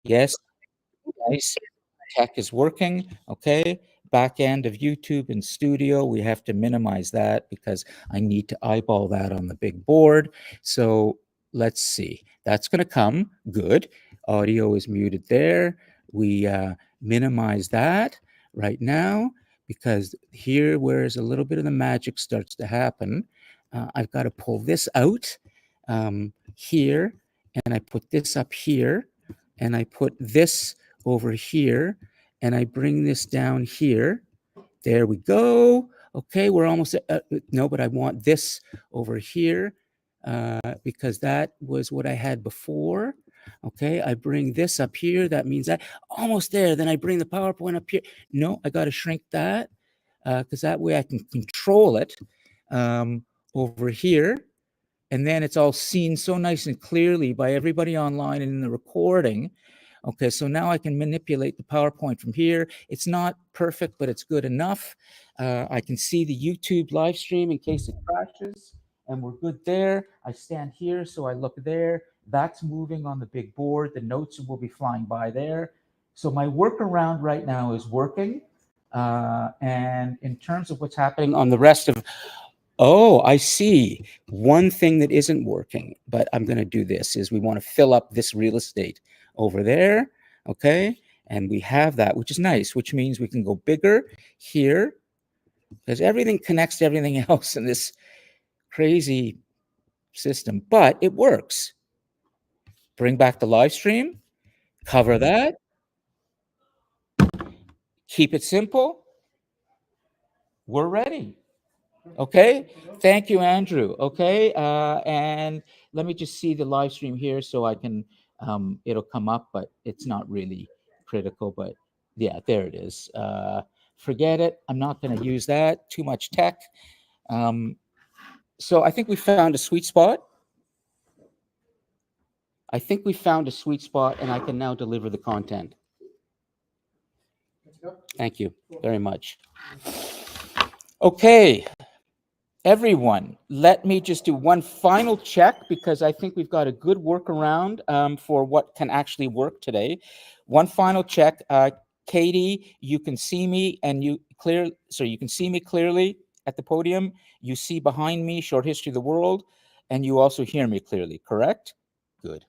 Yes, nice. Tech is working. Okay. Back end of YouTube and studio, we have to minimize that because I need to eyeball that on the big board. So let's see. That's going to come. Good. Audio is muted there. We minimize that right now because here, whereas a little bit of the magic starts to happen, I've got to pull this out here, and I put this up here, and I put this over here, and I bring this down here. There we go. Okay, we're almost no, but I want this over here because that was what I had before. Okay, I bring this up here. That means that almost there. Then I bring the PowerPoint up here. No, I got to shrink that because that way I can control it over here. And then it's all seen so nice and clearly by everybody online and in the recording. Okay, so now I can manipulate the PowerPoint from here. It's not perfect, but it's good enough. I can see the YouTube live stream in case it crashes, and we're good there. I stand here, so I look there. That's moving on the big board. The notes will be flying by there. So my workaround right now is working. And in terms of what's happening on the rest of, oh, I see. One thing that isn't working, but I'm going to do this, is we want to fill up this real estate over there, okay? And we have that, which is nice, which means we can go bigger here because everything connects to everything else in this crazy system, but it works. Bring back the live stream, cover that, keep it simple. We're ready. Okay, thank you, Andrew. Okay, and let me just see the live stream here so I can, it'll come up, but it's not really critical, but yeah, there it is. Forget it. I'm not going to use that. Too much tech. So I think we found a sweet spot. I think we found a sweet spot, and I can now deliver the content. Thank you very much. Okay. Everyone, let me just do one final check because I think we've got a good workaround for what can actually work today. One final check. Katie, you can see me and you can see me clearly at the podium. You see behind me Short History of the World, and you also hear me clearly, correct? Good.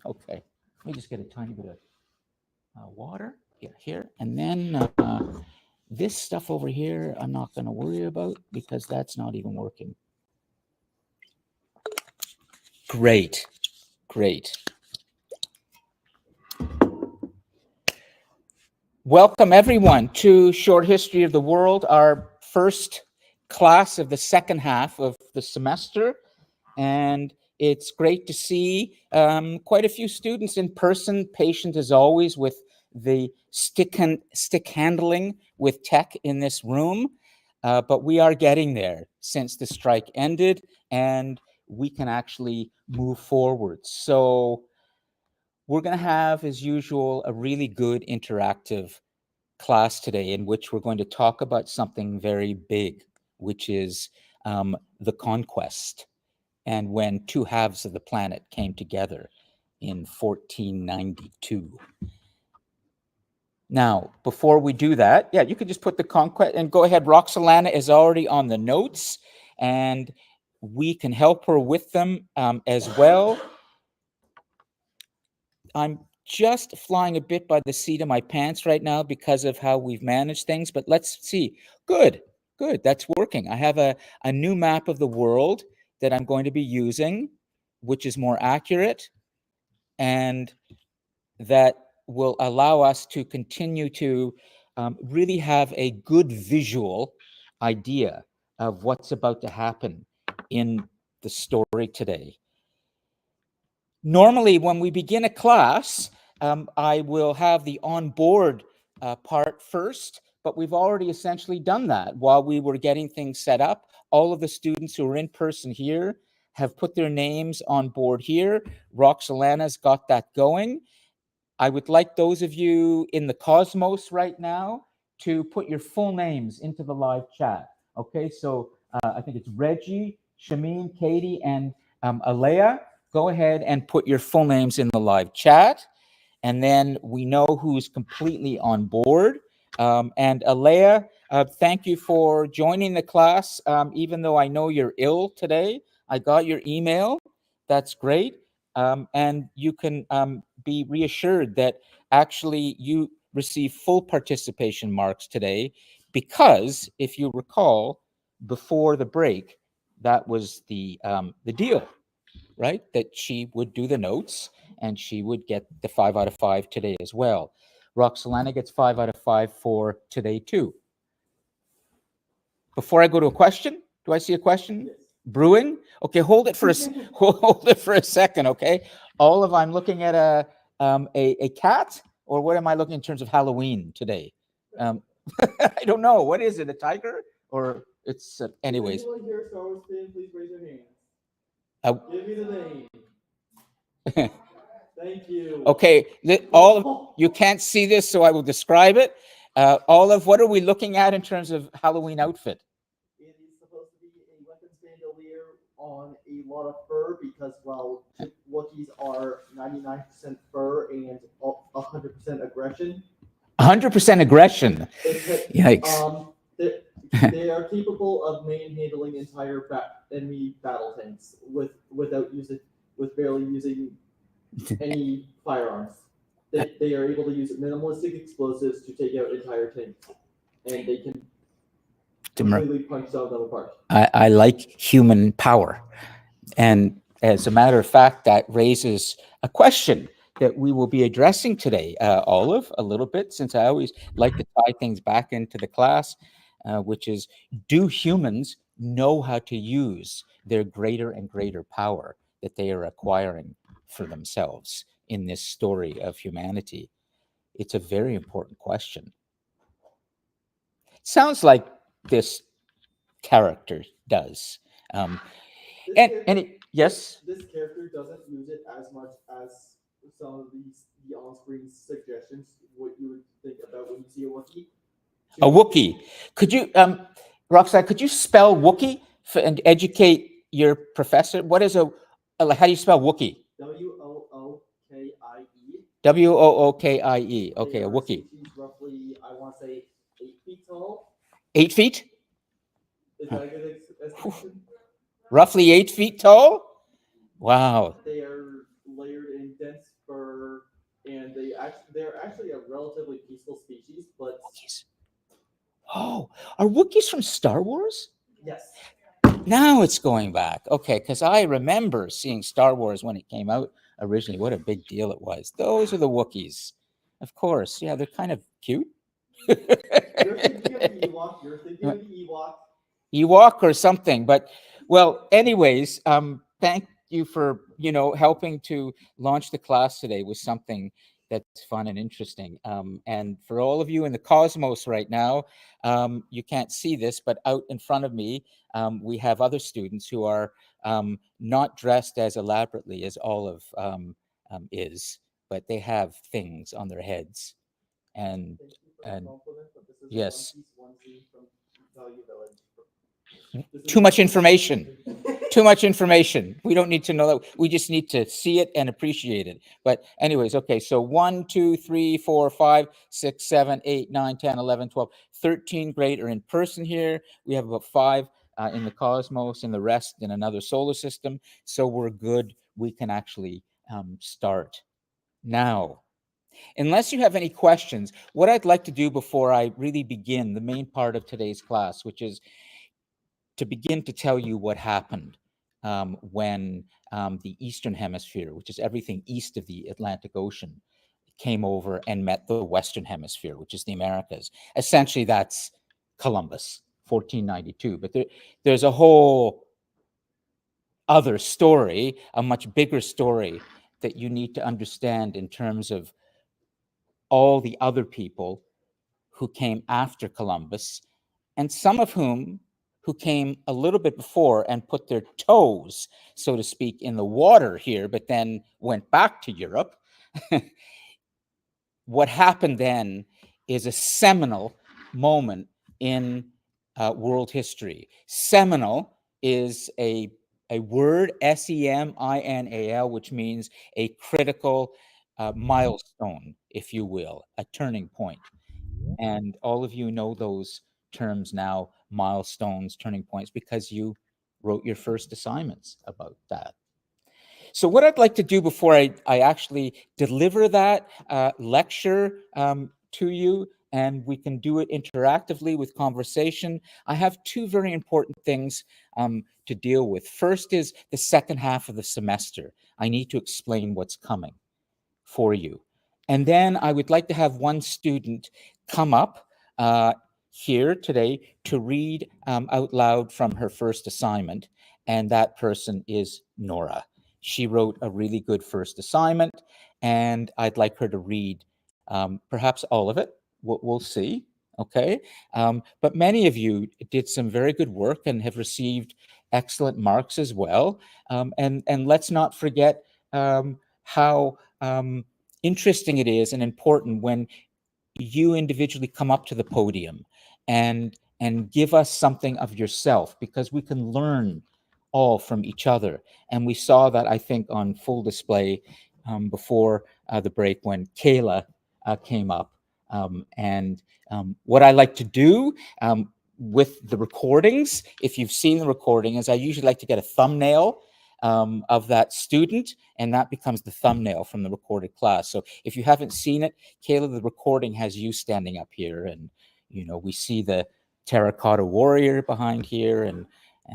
Okay. Let me just get a tiny bit of water. Yeah, here. And then this stuff over here, I'm not going to worry about because that's not even working. Great. Great. Welcome, everyone, to Short History of the World, our first class of the second half of the semester. And it's great to see quite a few students in person, patient as always with the stick handling with tech in this room. But we are getting there since the strike ended, and we can actually move forward. So we're going to have, as usual, a really good interactive class today in which we're going to talk about something very big, which is the conquest, and when two halves of the planet came together in 1492. Now, before we do that, yeah, you could just put the conquest and go ahead. Roxalana is already on the notes, and we can help her with them as well. I'm just flying a bit by the seat of my pants right now because of how we've managed things, but let's see. Good, good, that's working. I have a new map of the world that I'm going to be using, which is more accurate, and that will allow us to continue to really have a good visual idea of what's about to happen in the story today. Normally, when we begin a class, I will have the on-board part first, but we've already essentially done that while we were getting things set up. All of the students who are in person here have put their names on board here. Roxalana's got that going. I would like those of you in the Cosmos right now to put your full names into the live chat. Okay, so I think it's Reggie, Shameen, Katie, and Alea. Go ahead and put your full names in the live chat. and then we know who's completely on board. And Alea, thank you for joining the class, even though I know you're ill today. I got your email. That's great. And you can be reassured that actually you receive full participation marks today, because if you recall, before the break, that was the deal, right? That she would do the notes and she would get the 5 out of 5 today as well. Roxolana gets 5 out of 5 for today too. Before I go to a question, do I see a question? Yes. Brewing? Okay, hold it for a second, okay? Olive, I'm looking at a cat, or what am I looking in terms of Halloween today? I don't know. What is it? A tiger, or it's anyways? If anyone here Star Wars fan, please raise your hands. Give me the name. Thank you. Okay, all you can't see this, so I will describe it. Olive, what are we looking at in terms of Halloween outfit? It is supposed to be a weapons bandolier on a lot of fur because, well, Wookiees are 99% fur and 100% aggression. 100% aggression. Yikes. They are capable of manhandling entire enemy battle tanks with barely using any firearms. They are able to use minimalistic explosives to take out entire tanks, and they can completely punch some of them apart. I like human power. And as a matter of fact, that raises a question that we will be addressing today, Olive, a little bit, since I always like to tie things back into the class, which is, do humans know how to use their greater and greater power that they are acquiring for themselves in this story of humanity? It's a very important question. Sounds like this character does. Yes? This character doesn't use it as much as some of the on-screen suggestions, what you would think about when you see a Wookiee. A Wookiee. Could you, Roxanne, could you spell Wookiee and educate your professor? What is how do you spell Wookiee? Wookie. Wookie. Okay, a Wookiee. Roughly, I want to say 8 feet tall. 8 feet? Is that a good estimation? Roughly 8 feet tall? Wow. They are layered in dense fur, and they're actually a relatively peaceful species, but Wookiees. Oh, are Wookiees from Star Wars? Yes. Now it's going back. Okay, because I remember seeing Star Wars when it came out originally. What a big deal it was. Those are the Wookiees. Of course. Yeah, they're kind of cute. You're thinking of the Ewok. You're thinking of the Ewok. Ewok or something. But, well, anyways, thank you for, helping to launch the class today with something that's fun and interesting. And for all of you in the cosmos right now, you can't see this, but out in front of me, we have other students who are not dressed as elaborately as Olive is, but they have things on their heads. And yes. Too much information. Too much information. We don't need to know that. We just need to see it and appreciate it. But anyways, okay, so 1, 2, 3, 4, 5, 6, 7, 8, 9, 10, 11, 12, 13 grade are in person here. We have about 5 in the cosmos and the rest in another solar system. So we're good. We can actually start now. Unless you have any questions, what I'd like to do before I really begin the main part of today's class, which is to begin to tell you what happened when the Eastern Hemisphere, which is everything east of the Atlantic Ocean, came over and met the Western Hemisphere, which is the Americas. Essentially, that's Columbus, 1492. But there's a whole other story, a much bigger story that you need to understand in terms of all the other people who came after Columbus, and some of whom who came a little bit before and put their toes, so to speak, in the water here, but then went back to Europe. What happened then is a seminal moment in world history. Seminal is a word, Seminal, which means a critical, milestone, if you will, a turning point. And all of you know those terms now, milestones, turning points, because you wrote your first assignments about that. So what I'd like to do before I actually deliver that lecture to you, and we can do it interactively with conversation, I have two very important things to deal with. First is the second half of the semester. I need to explain what's coming for you. And then I would like to have one student come up here today to read out loud from her first assignment, and that person is Nora. She wrote a really good first assignment, and I'd like her to read perhaps all of it. We'll see, okay? But many of you did some very good work and have received excellent marks as well. And let's not forget how interesting it is and important when you individually come up to the podium and give us something of yourself, because we can learn all from each other. And we saw that, I think, on full display before the break when Kayla came up. And what I like to do with the recordings, if you've seen the recording, is I usually like to get a thumbnail of that student, and that becomes the thumbnail from the recorded class. So if you haven't seen it, Kayla, the recording has you standing up here, and we see the terracotta warrior behind here, and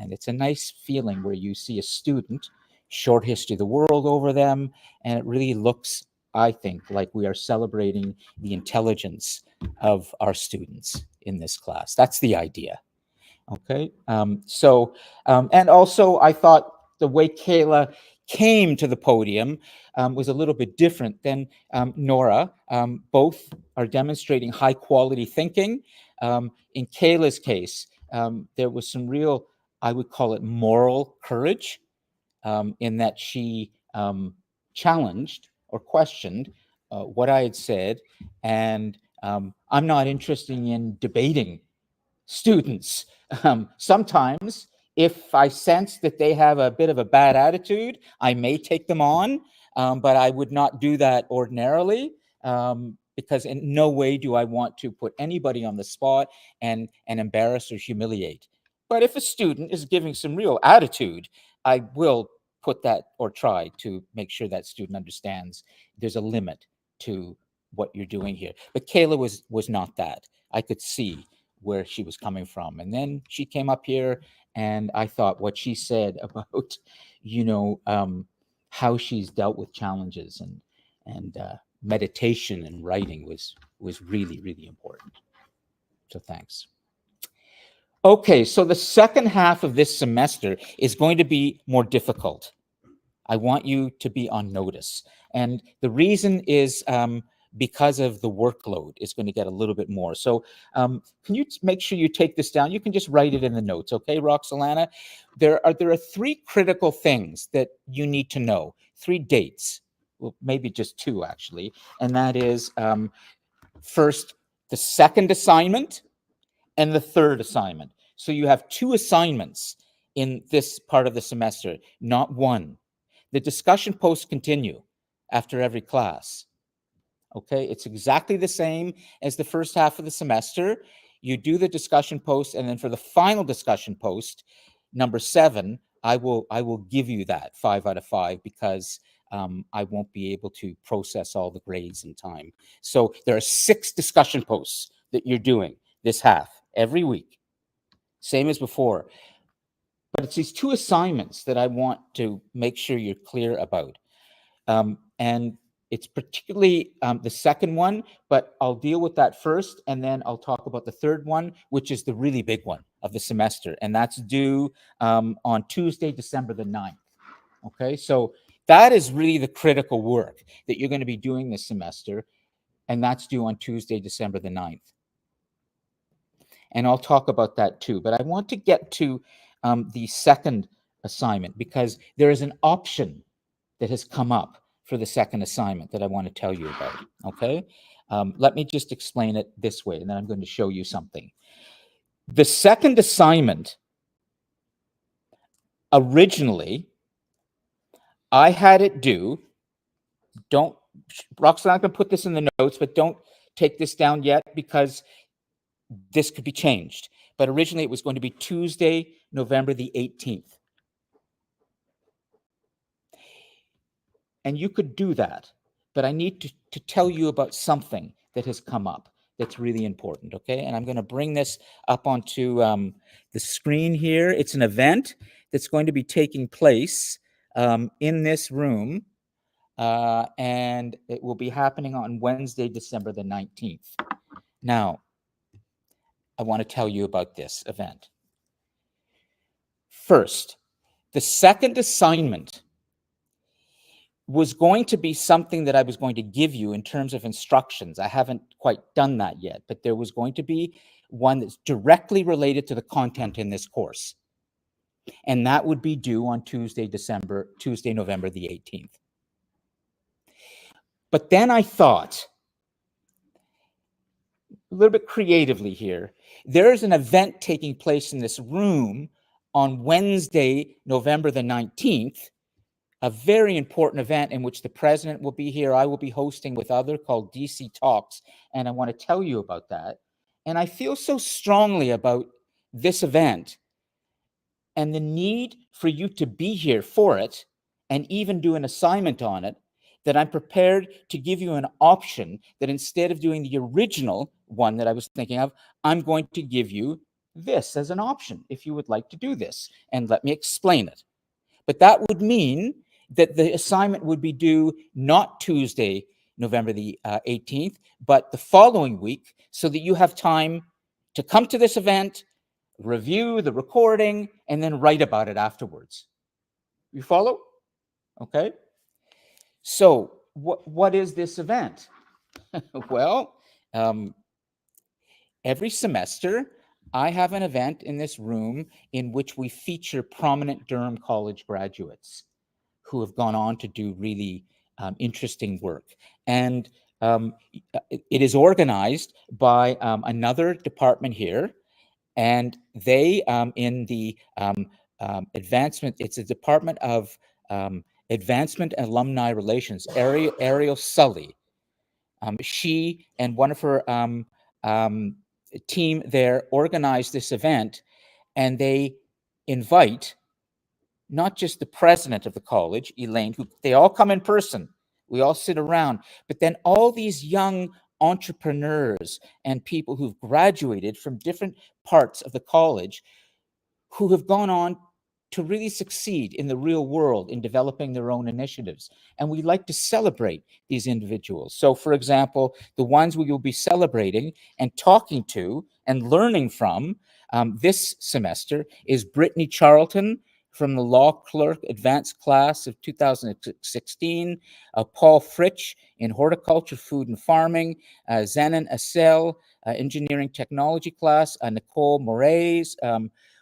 it's a nice feeling where you see a student, short history of the world over them, and it really looks, I think, like we are celebrating the intelligence of our students in this class. That's the idea. Okay. And also I thought the way Kayla came to the podium was a little bit different than Nora. Both are demonstrating high quality thinking. In Kayla's case, there was some real, I would call it, moral courage in that she challenged or questioned what I had said. And I'm not interested in debating students. Sometimes, if I sense that they have a bit of a bad attitude, I may take them on, but I would not do that ordinarily, because in no way do I want to put anybody on the spot and embarrass or humiliate. But if a student is giving some real attitude, I will put that, or try to make sure that student understands there's a limit to what you're doing here. But Kayla was not that. I could see where she was coming from. And then she came up here, and I thought what she said about, how she's dealt with challenges and meditation and writing was really, really important. So thanks. Okay, so the second half of this semester is going to be more difficult. I want you to be on notice. And the reason is because of the workload is going to get a little bit more. So can you make sure you take this down? You can just write it in the notes, okay, Roxalana? There are three critical things that you need to know, 3 dates, well, maybe just 2 actually, and that is first, the second assignment and the third assignment. So you have 2 assignments in this part of the semester, not 1. The discussion posts continue after every class. Okay, it's exactly the same as the first half of the semester. You do the discussion post, and then for the final discussion post, number 7, I will give you that 5 out of 5 because I won't be able to process all the grades in time. So there are 6 discussion posts that you're doing this half every week, same as before. But it's these 2 assignments that I want to make sure you're clear about. And it's particularly the second one, but I'll deal with that first, and then I'll talk about the third one, which is the really big one of the semester, and that's due on Tuesday, December the 9th. Okay, so that is really the critical work that you're going to be doing this semester, and that's due on Tuesday, December the 9th. And I'll talk about that too, but I want to get to the second assignment because there is an option that has come up for the second assignment that I want to tell you about, okay? Let me just explain it this way, and then I'm going to show you something. The second assignment, originally, I had it due, don't Roxanne, I'm going to put this in the notes, but don't take this down yet because this could be changed. But originally it was going to be Tuesday, November the 18th. And you could do that, but I need to tell you about something that has come up that's really important, okay? And I'm going to bring this up onto the screen here. It's an event that's going to be taking place in this room, and it will be happening on Wednesday, December the 19th. Now, I want to tell you about this event. First, the second assignment was going to be something that I was going to give you in terms of instructions. I haven't quite done that yet, but there was going to be one that's directly related to the content in this course. And that would be due on Tuesday, November the 18th. But then I thought, a little bit creatively here, there's an event taking place in this room on Wednesday, November the 19th, a very important event in which the president will be here. I will be hosting with other called DC Talks, and I want to tell you about that. And I feel so strongly about this event and the need for you to be here for it and even do an assignment on it, that I'm prepared to give you an option that instead of doing the original one that I was thinking of, I'm going to give you this as an option if you would like to do this. And let me explain it. But that would mean that the assignment would be due not Tuesday, November the 18th, but the following week, so that you have time to come to this event, review the recording, and then write about it afterwards. You follow? Okay. So what is this event? Well, every semester, I have an event in this room in which we feature prominent Durham College graduates who have gone on to do really interesting work. And it is organized by another department here, and they in the advancement, it's a Department of Advancement and Alumni Relations, Ariel Sully. She and one of her team there organized this event, and they invite not just the president of the college, Elaine, who they all come in person. We all sit around, but then all these young entrepreneurs and people who've graduated from different parts of the college who have gone on to really succeed in the real world in developing their own initiatives. And we like to celebrate these individuals. So for example, the ones we will be celebrating and talking to and learning from this semester is Brittany Charlton from the Law Clerk Advanced Class of 2016, Paul Fritsch in Horticulture, Food and Farming, Zanin Assel, Engineering Technology class, Nicole Moraes,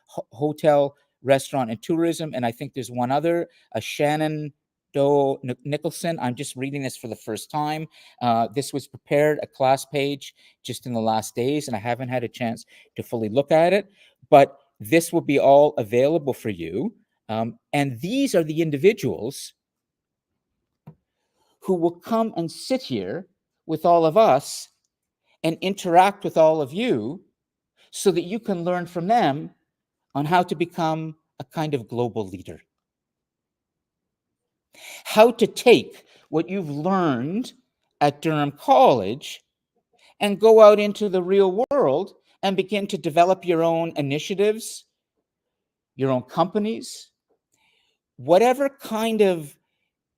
Hotel, Restaurant and Tourism, and I think there's one other, Shannon Doe Nicholson. I'm just reading this for the first time. This was prepared, a class page, just in the last days, and I haven't had a chance to fully look at it, but this will be all available for you. And these are the individuals who will come and sit here with all of us and interact with all of you so that you can learn from them on how to become a kind of global leader. How to take what you've learned at Durham College and go out into the real world and begin to develop your own initiatives, your own companies, whatever kind of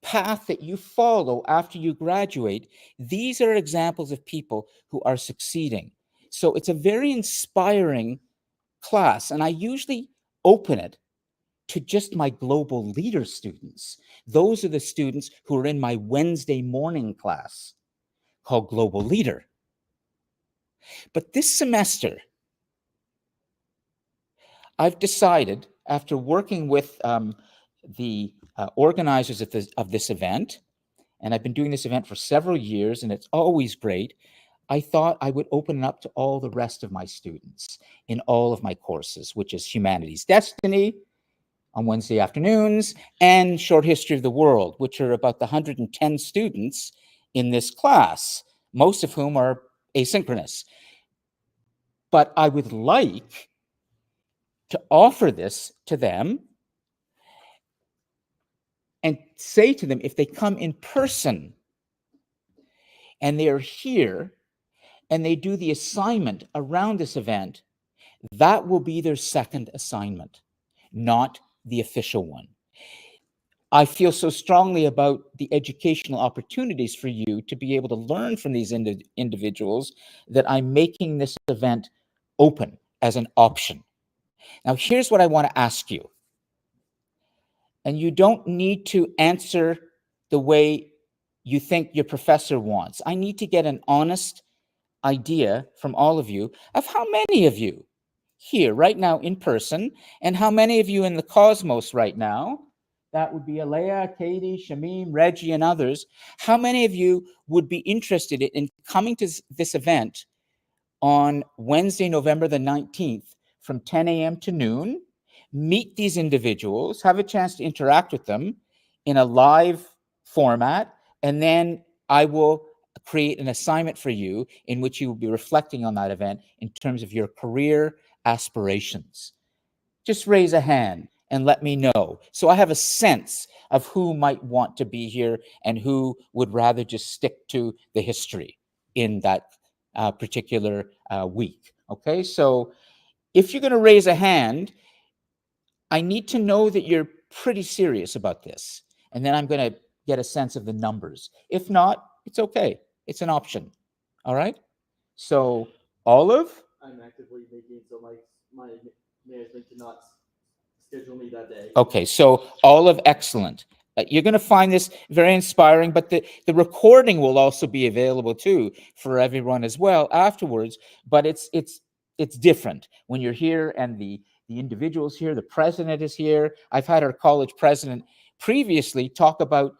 path that you follow after you graduate. These are examples of people who are succeeding. So it's a very inspiring class, and I usually open it to just my global leader students. Those are the students who are in my Wednesday morning class called Global Leader. But this semester, I've decided, after working with the organizers of this event, and I've been doing this event for several years, and it's always great, I thought I would open it up to all the rest of my students in all of my courses, which is Humanities Destiny on Wednesday afternoons and Short History of the World, which are about the 110 students in this class, most of whom are asynchronous. But I would like to offer this to them and say to them, if they come in person and they are here and they do the assignment around this event, that will be their second assignment, not the official one. I feel so strongly about the educational opportunities for you to be able to learn from these individuals that I'm making this event open as an option. Now, here's what I want to ask you. And you don't need to answer the way you think your professor wants. I need to get an honest idea from all of you of how many of you here right now in person and how many of you in the cosmos right now, that would be Alea, Katie, Shamim, Reggie, and others, how many of you would be interested in coming to this event on Wednesday, November the 19th from 10 a.m. to noon, meet these individuals, have a chance to interact with them in a live format, and then I will create an assignment for you in which you will be reflecting on that event in terms of your career aspirations. Just raise a hand and let me know, so I have a sense of who might want to be here and who would rather just stick to the history in that particular week. Okay, so if you're going to raise a hand, I need to know that you're pretty serious about this, and then I'm going to get a sense of the numbers. If not, it's okay. It's an option. All right? So, Olive? I'm actively making so my management cannot schedule me that day. Okay, so Olive, excellent. You're going to find this very inspiring, but the recording will also be available too for everyone as well afterwards. But it's different when you're here and the individuals here, the president is here. I've had our college president previously talk about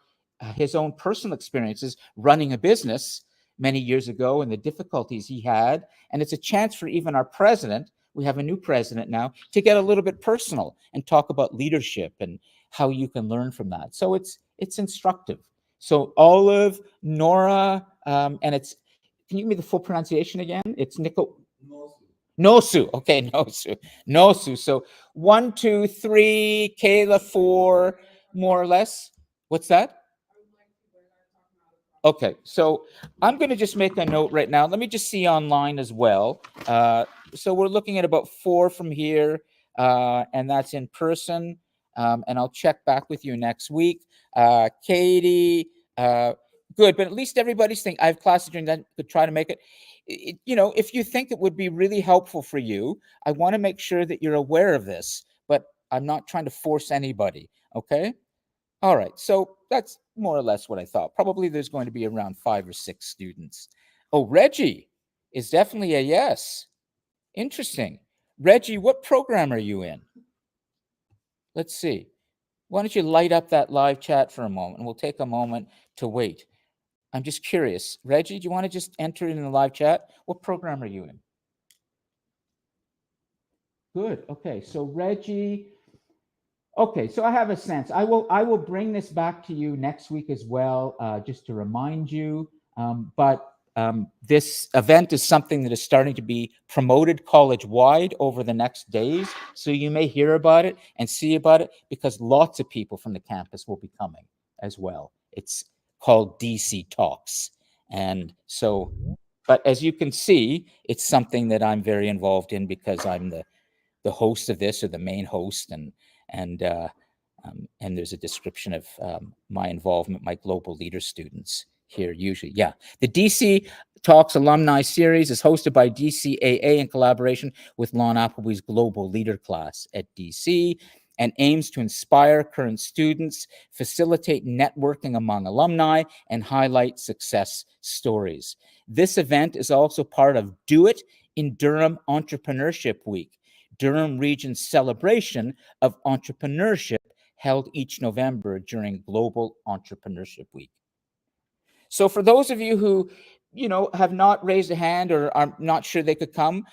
his own personal experiences running a business many years ago and the difficulties he had. And it's a chance for even our president, we have a new president now, to get a little bit personal and talk about leadership and how you can learn from that. So it's instructive. So Olive, Nora, and it's, can you give me the full pronunciation again? It's Nosu. Okay, Nosu. So 1, 2, 3, Kayla 4, more or less. What's that? Okay, so I'm going to just make a note right now. Let me just see online as well. So we're looking at about 4 from here, and that's in person. And I'll check back with you next week. Katie, good, but at least everybody's thinking. I have classes during that to try to make it. You know, if you think it would be really helpful for you, I want to make sure that you're aware of this, but I'm not trying to force anybody, okay? All right, so that's more or less what I thought. Probably there's going to be around 5 or 6 students. Oh, Reggie is definitely a yes. Interesting. Reggie, what program are you in? Let's see. Why don't you light up that live chat for a moment, and we'll take a moment to wait. I'm just curious. Reggie, do you want to just enter it in the live chat? What program are you in? Good. Okay. So Reggie. Okay. So I have a sense. I will bring this back to you next week as well, just to remind you. But this event is something that is starting to be promoted college-wide over the next days. So you may hear about it and see about it because lots of people from the campus will be coming as well. It's called DC Talks. And so, but as you can see, it's something that I'm very involved in because I'm the host of this, or the main host, and there's a description of my involvement, my global leader students here usually. Yeah, the DC Talks Alumni Series is hosted by DCAA in collaboration with Lon Appleby's Global Leader class at DC, and aims to inspire current students, facilitate networking among alumni, and highlight success stories. This event is also part of Do It in Durham Entrepreneurship Week, Durham Region's celebration of entrepreneurship held each November during Global Entrepreneurship Week. So for those of you who, you know, have not raised a hand or are not sure they could come,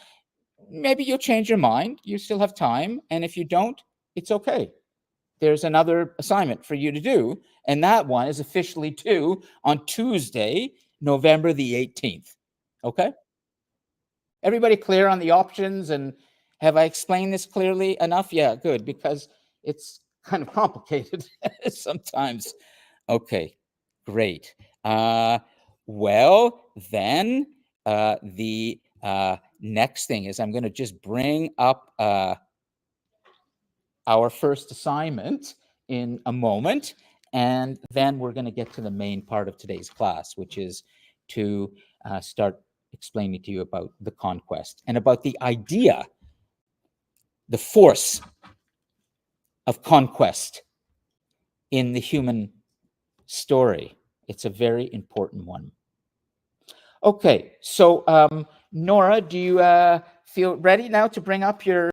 maybe you'll change your mind. You still have time. And if you don't, it's okay. there's another assignment for you to do, and that one is officially due on Tuesday, November the 18th. Okay? Everybody clear on the options, and have I explained this clearly enough? Yeah, good, because it's kind of complicated sometimes. Okay, great. Well, then the next thing is I'm going to just bring up our first assignment in a moment, and then we're going to get to the main part of today's class, which is to start explaining to you about the conquest and about the idea, the force of conquest in the human story. It's a very important one. Okay, so Nora, do you feel ready now to bring up your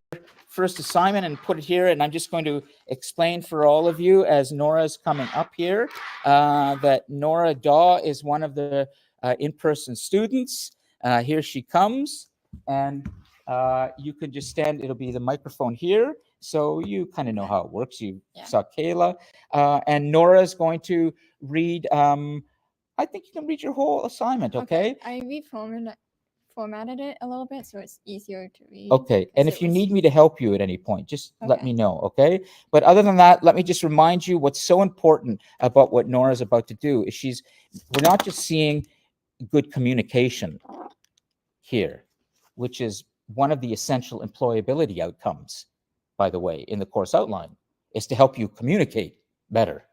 first assignment and put it here? And I'm just going to explain for all of you as Nora's coming up here that Nora Daw is one of the in-person students. Here she comes, and you can just stand. It'll be the microphone here, so you kind of know how it works. You saw Kayla, and Nora's going to read. I think you can read your whole assignment, okay? I reformatted it a little bit so it's easier to read. Okay, and if you need me to help you at any point, just let me know, okay? But other than that, let me just remind you what's so important about what Nora's about to do is we're not just seeing good communication here, which is one of the essential employability outcomes, by the way, in the course outline, is to help you communicate better.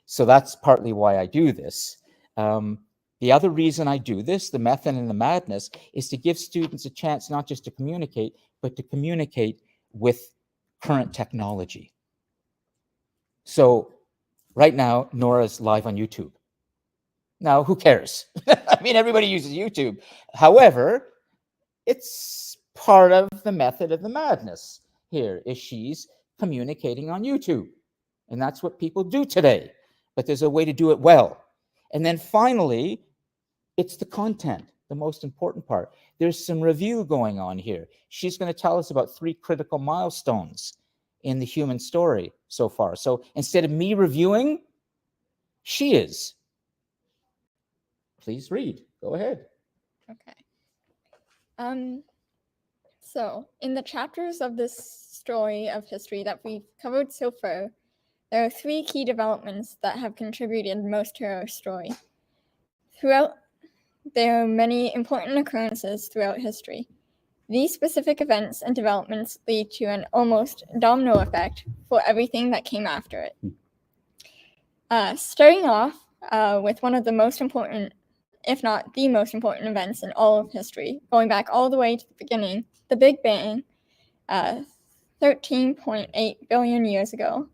So that's partly why I do this. The other reason I do this, the method and the madness, is to give students a chance not just to communicate, but to communicate with current technology. So right now, Nora's live on YouTube. Now, who cares? I mean, everybody uses YouTube. However, it's part of the method of the madness here, is she's communicating on YouTube. And that's what people do today. But there's a way to do it well. And then finally, it's the content, the most important part. There's some review going on here. She's going to tell us about 3 critical milestones in the human story so far. So instead of me reviewing, she is. Please read. Go ahead. Okay. So in the chapters of this story of history that we've covered so far, there are 3 key developments that have contributed most to our story. There are many important occurrences throughout history. These specific events and developments lead to an almost domino effect for everything that came after it. Starting off with one of the most important, if not the most important events in all of history, going back all the way to the beginning, the Big Bang, 13.8 billion years ago.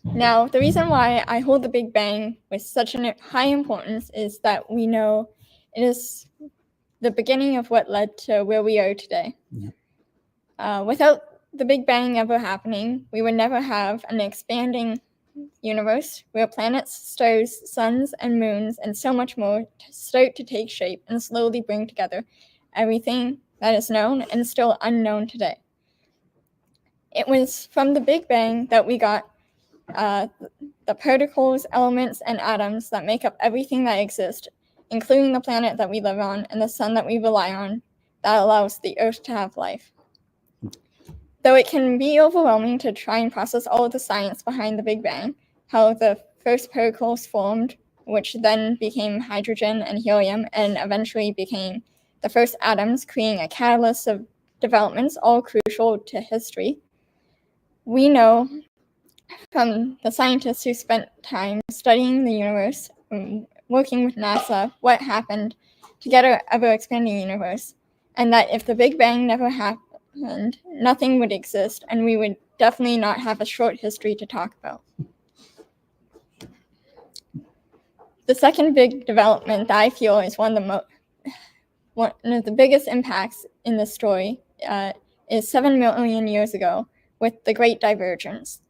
Now, the reason why I hold the Big Bang with such a high importance is that we know it is the beginning of what led to where we are today. Without the Big Bang ever happening, we would never have an expanding universe where planets, stars, suns, and moons, and so much more start to take shape and slowly bring together everything that is known and still unknown today. It was from the Big Bang that we got the particles, elements, and atoms that make up everything that exists, including the planet that we live on and the sun that we rely on, that allows the Earth to have life. Though it can be overwhelming to try and process all of the science behind the Big Bang, how the first particles formed, which then became hydrogen and helium, and eventually became the first atoms, creating a catalyst of developments all crucial to history. We know from the scientists who spent time studying the universe, working with NASA, what happened to get our ever-expanding universe, and that if the Big Bang never happened, nothing would exist, and we would definitely not have a short history to talk about. The second big development that I feel is one of the biggest impacts in the story is 7 million years ago with the Great Divergence.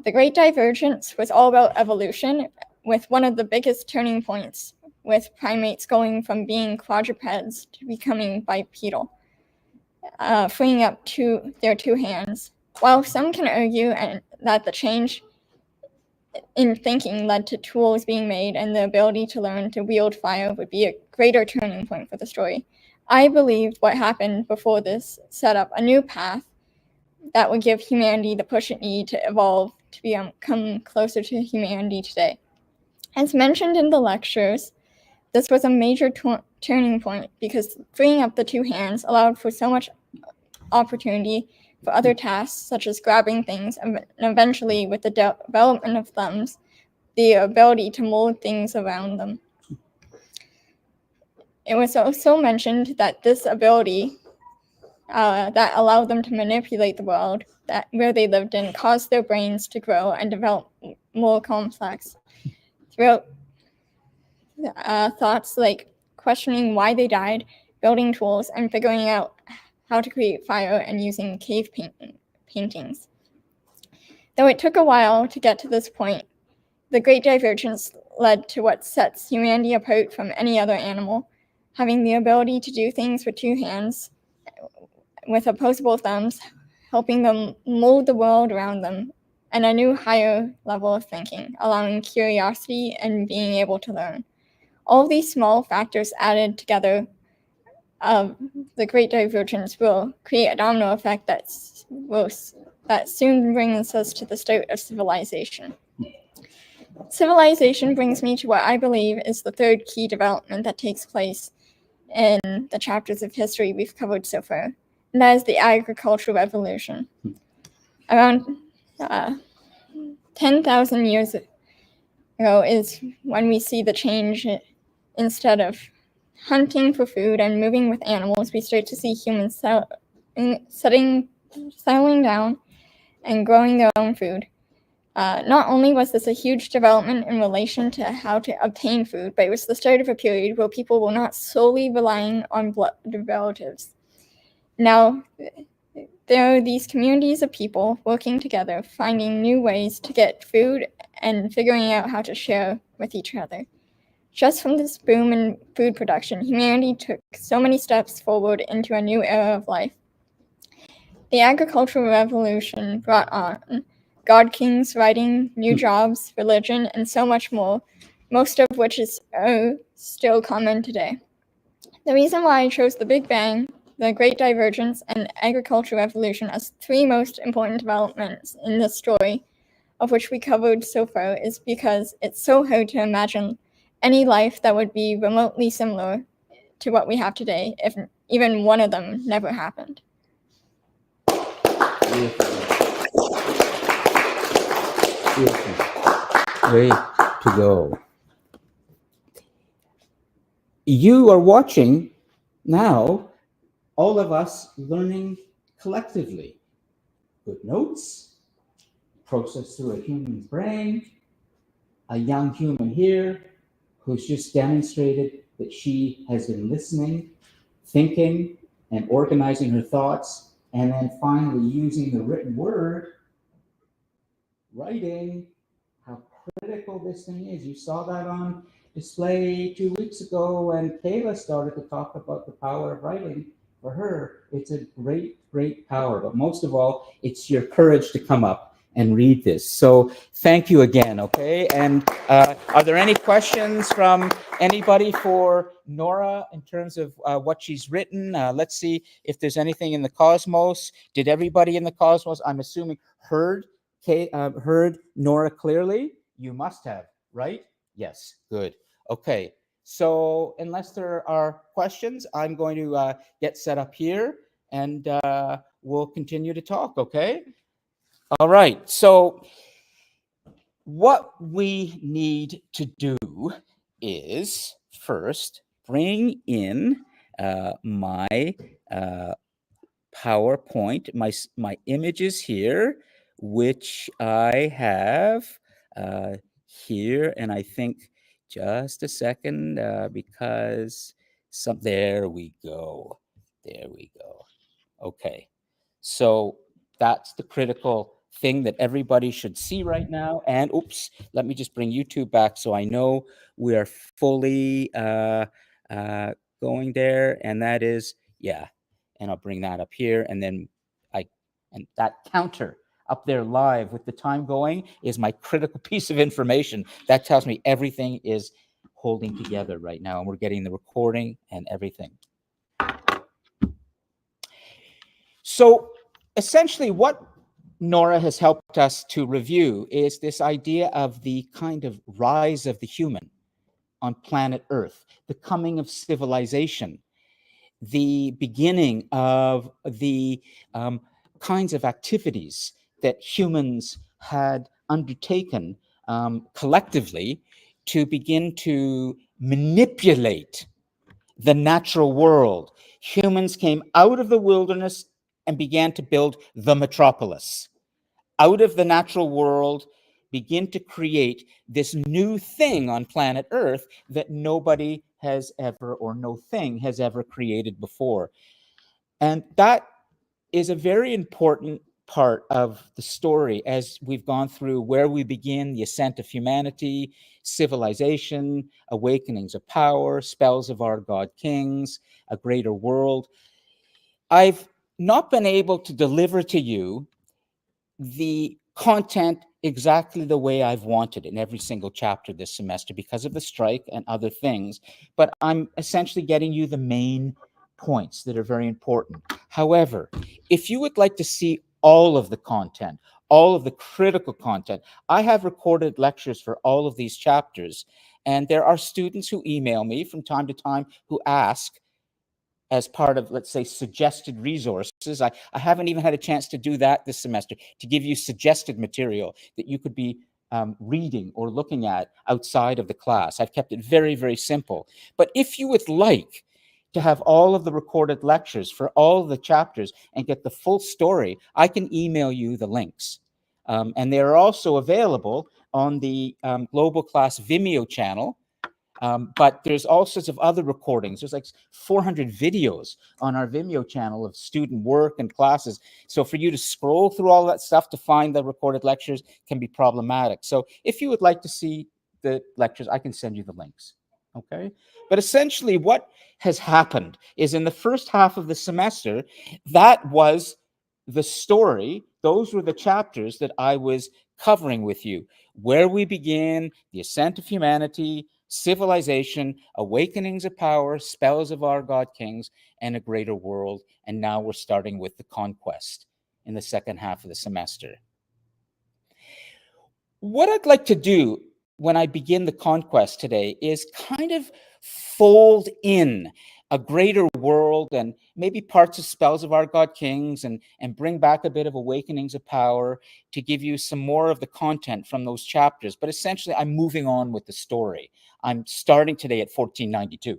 The Great Divergence was all about evolution, with one of the biggest turning points, with primates going from being quadrupeds to becoming bipedal, freeing up their 2 hands. While some can argue that the change in thinking led to tools being made and the ability to learn to wield fire would be a greater turning point for the story, I believe what happened before this set up a new path that would give humanity the push it needed to evolve to become closer to humanity today. As mentioned in the lectures, this was a major turning point because freeing up the two hands allowed for so much opportunity for other tasks such as grabbing things and eventually, with the development of thumbs, the ability to mold things around them. It was also mentioned that this ability that allowed them to manipulate the world where they lived in caused their brains to grow and develop more complex throughout thoughts like questioning why they died, building tools, and figuring out how to create fire and using cave paintings. Though it took a while to get to this point, the Great Divergence led to what sets humanity apart from any other animal, having the ability to do things with two hands with opposable thumbs, helping them mold the world around them, and a new higher level of thinking, allowing curiosity and being able to learn. All of these small factors added together the Great Divergence will create a domino effect that soon brings us to the start of civilization. Civilization brings me to what I believe is the third key development that takes place in the chapters of history we've covered so far, and that is the agricultural revolution. Around 10,000 years ago is when we see the change. Instead of hunting for food and moving with animals, we start to see humans settling down and growing their own food. Not only was this a huge development in relation to how to obtain food, but it was the start of a period where people were not solely relying on blood relatives. Now, there are these communities of people working together, finding new ways to get food and figuring out how to share with each other. Just from this boom in food production, humanity took so many steps forward into a new era of life. The agricultural revolution brought on god kings, writing, new jobs, religion, and so much more, most of which is still common today. The reason why I chose the Big Bang, the Great Divergence, and agricultural revolution as three most important developments in this story, of which we covered so far, is because it's so hard to imagine any life that would be remotely similar to what we have today if even one of them never happened. Way to go. You are watching now all of us learning collectively. Good notes, processed through a human's brain, a young human here who's just demonstrated that she has been listening, thinking, and organizing her thoughts, and then finally using the written word, writing, how critical this thing is. You saw that on display 2 weeks ago when Kayla started to talk about the power of writing. For her, it's a great, great power. But most of all, it's your courage to come up and read this. So thank you again, okay? And are there any questions from anybody for Nora in terms of what she's written? Let's see if there's anything in the Cosmos. Did everybody in the Cosmos, I'm assuming, heard Nora clearly? You must have, right? Yes, good. Okay, so unless there are questions, I'm going to get set up here and we'll continue to talk, okay? All right, so what we need to do is first bring in my PowerPoint, my images here, which I have here, and I think just a second because there we go. Okay, so that's the critical thing that everybody should see right now. And oops, let me just bring YouTube back so I know we are fully going there, and that is, yeah. And I'll bring that up here, and then And that counter up there live with the time going is my critical piece of information. That tells me everything is holding together right now, and we're getting the recording and everything. So essentially what Nora has helped us to review is this idea of the kind of rise of the human on planet Earth, the coming of civilization, the beginning of the kinds of activities that humans had undertaken collectively to begin to manipulate the natural world. Humans came out of the wilderness and began to build the metropolis. Out of the natural world, begin to create this new thing on planet Earth that nobody has ever, or no thing has ever created before. And that is a very important part of the story as we've gone through where we begin, the ascent of humanity, civilization, awakenings of power, spells of our god kings, a greater world. I've not been able to deliver to you the content exactly the way I've wanted in every single chapter this semester because of the strike and other things, but I'm essentially getting you the main points that are very important. However, if you would like to see all of the content, all of the critical content, I have recorded lectures for all of these chapters, and there are students who email me from time to time who ask, as part of, let's say, suggested resources. I haven't even had a chance to do that this semester, to give you suggested material that you could be reading or looking at outside of the class. I've kept it very, very simple. But if you would like to have all of the recorded lectures for all of the chapters and get the full story, I can email you the links. And they are also available on the Global Class Vimeo channel. But there's all sorts of other recordings. There's like 400 videos on our Vimeo channel of student work and classes. So for you to scroll through all that stuff to find the recorded lectures can be problematic. So if you would like to see the lectures, I can send you the links. Okay? But essentially what has happened is in the first half of the semester, that was the story. Those were the chapters that I was covering with you. Where we begin, the ascent of humanity, civilization, awakenings of power, spells of our god kings, and a greater world. And now we're starting with the conquest in the second half of the semester. What I'd like to do when I begin the conquest today is kind of fold in a greater world and maybe parts of spells of our god kings and bring back a bit of awakenings of power to give you some more of the content from those chapters. But essentially, I'm moving on with the story. I'm starting today at 1492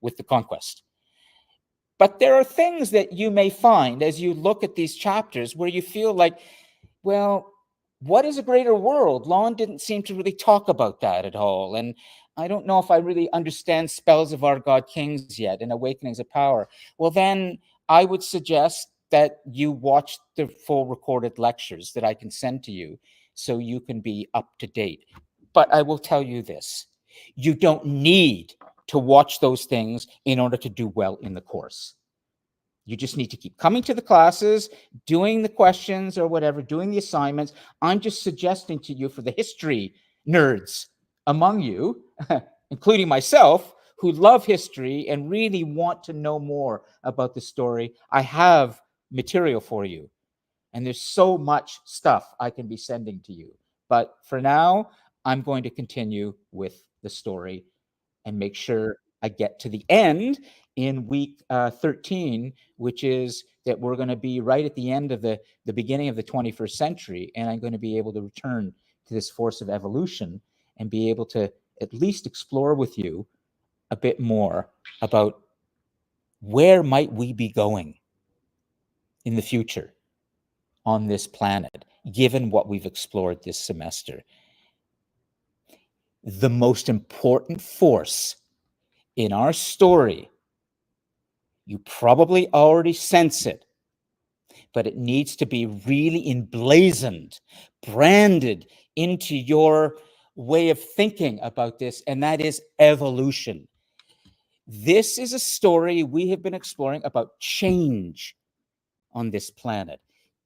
with the conquest. But there are things that you may find as you look at these chapters where you feel like, well, what is a greater world? Lon didn't seem to really talk about that at all. And I don't know if I really understand spells of our god kings yet and awakenings of power. Well, then I would suggest that you watch the full recorded lectures that I can send to you so you can be up to date. But I will tell you this, you don't need to watch those things in order to do well in the course. You just need to keep coming to the classes, doing the questions or whatever, doing the assignments. I'm just suggesting to you, for the history nerds among you, including myself, who love history and really want to know more about the story, I have material for you. And there's so much stuff I can be sending to you. But for now, I'm going to continue with the story and make sure I get to the end in week 13, which is that we're going to be right at the end of the beginning of the 21st century. And I'm going to be able to return to this force of evolution and be able to at least explore with you a bit more about where might we be going in the future on this planet, given what we've explored this semester. The most important force in our story, you probably already sense it, but it needs to be really emblazoned, branded into your way of thinking about this, and that is evolution. This is a story we have been exploring about change on this planet.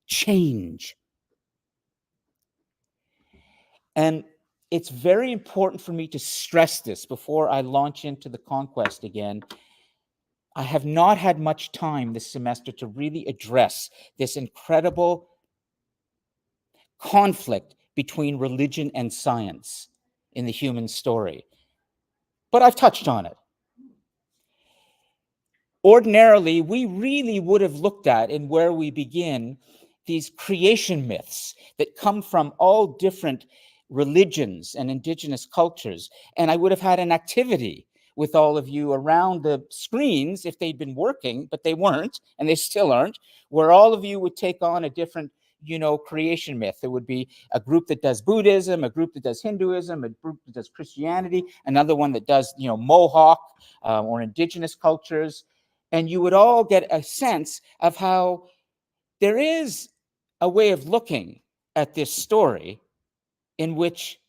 change. And it's very important for me to stress this before I launch into the conquest again. I have not had much time this semester to really address this incredible conflict between religion and science in the human story. But I've touched on it. Ordinarily, we really would have looked at, and where we begin, these creation myths that come from all different religions and indigenous cultures. And I would have had an activity with all of you around the screens if they'd been working, but they weren't, and they still aren't, where all of you would take on a different, creation myth. There would be a group that does Buddhism, a group that does Hinduism, a group that does Christianity, another one that does, Mohawk or indigenous cultures. And you would all get a sense of how there is a way of looking at this story in which,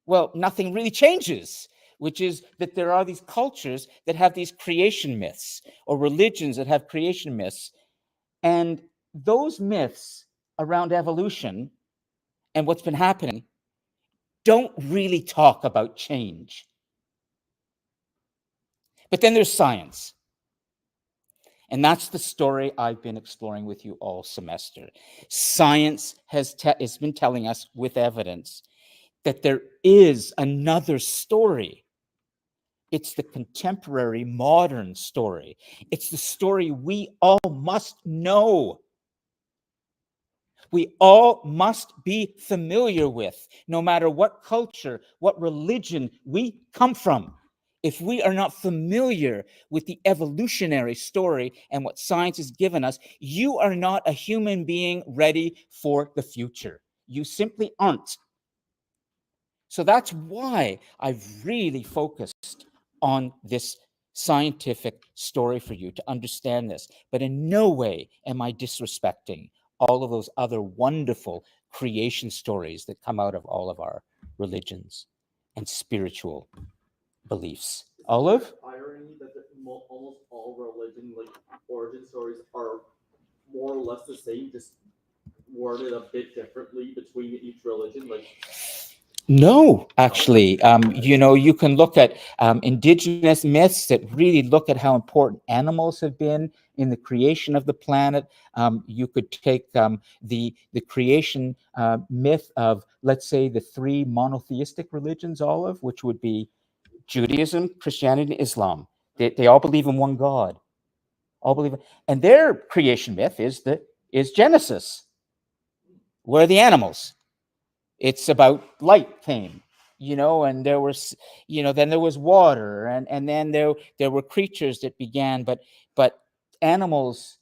well, nothing really changes, which is that there are these cultures that have these creation myths, or religions that have creation myths. And those myths around evolution and what's been happening don't really talk about change. But then there's science. And that's the story I've been exploring with you all semester. Science has been telling us with evidence that there is another story. It's the contemporary modern story. It's the story we all must know. We all must be familiar with, no matter what culture, what religion we come from. If we are not familiar with the evolutionary story and what science has given us, you are not a human being ready for the future. You simply aren't. So that's why I've really focused on this scientific story for you to understand this. But in no way am I disrespecting all of those other wonderful creation stories that come out of all of our religions and spiritual beliefs. Olive? Irony that almost all religion, like origin stories, are more or less the same, just worded a bit differently between each religion. Like, no, actually, you can look at indigenous myths that really look at how important animals have been in the creation of the planet. You could take the creation myth of, let's say, the three monotheistic religions, Olive, which would be Judaism, Christianity, and Islam. They all believe in one God. All believe, and their creation myth is Genesis. Where are the animals? It's about light came, and there was, then there was water, and then there were creatures that began, but animals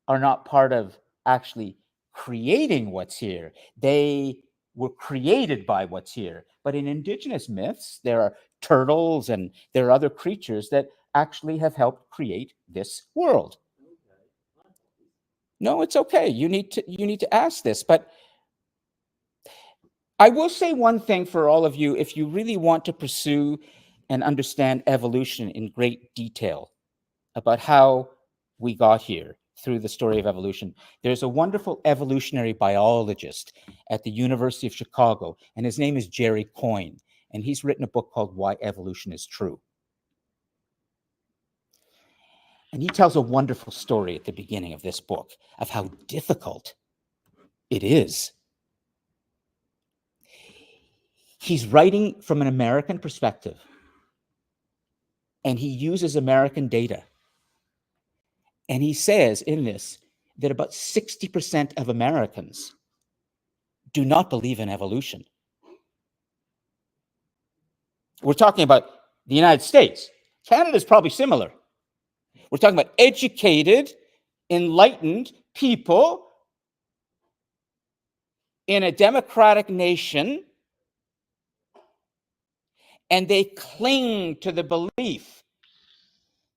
are not part of actually creating what's here. They were created by what's here. But in indigenous myths, there are turtles and there are other creatures that actually have helped create this world. No, it's okay. You need to ask this, but I will say one thing for all of you. If you really want to pursue and understand evolution in great detail about how we got here through the story of evolution, there's a wonderful evolutionary biologist at the University of Chicago, and his name is Jerry Coyne, and he's written a book called Why Evolution is True. And he tells a wonderful story at the beginning of this book of how difficult it is. He's writing from an American perspective, and he uses American data. And he says in this that about 60% of Americans do not believe in evolution. We're talking about the United States. Canada is probably similar. We're talking about educated, enlightened people in a democratic nation, and they cling to the belief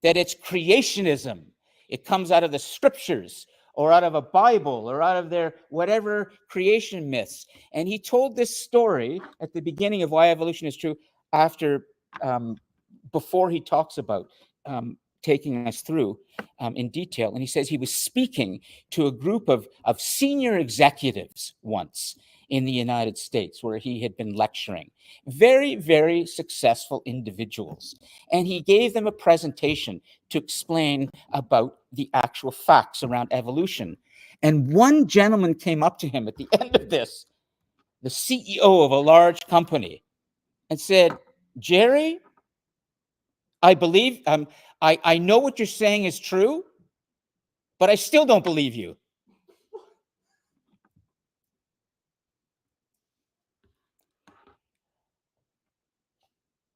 that it's creationism. It comes out of the scriptures or out of a Bible or out of their whatever creation myths. And he told this story at the beginning of Why Evolution is True before he talks about taking us through in detail. And he says he was speaking to a group of senior executives once in the United States where he had been lecturing. Very, very successful individuals. And he gave them a presentation to explain about the actual facts around evolution. And one gentleman came up to him at the end of this, the CEO of a large company, and said, Jerry, I believe, I know what you're saying is true, but I still don't believe you.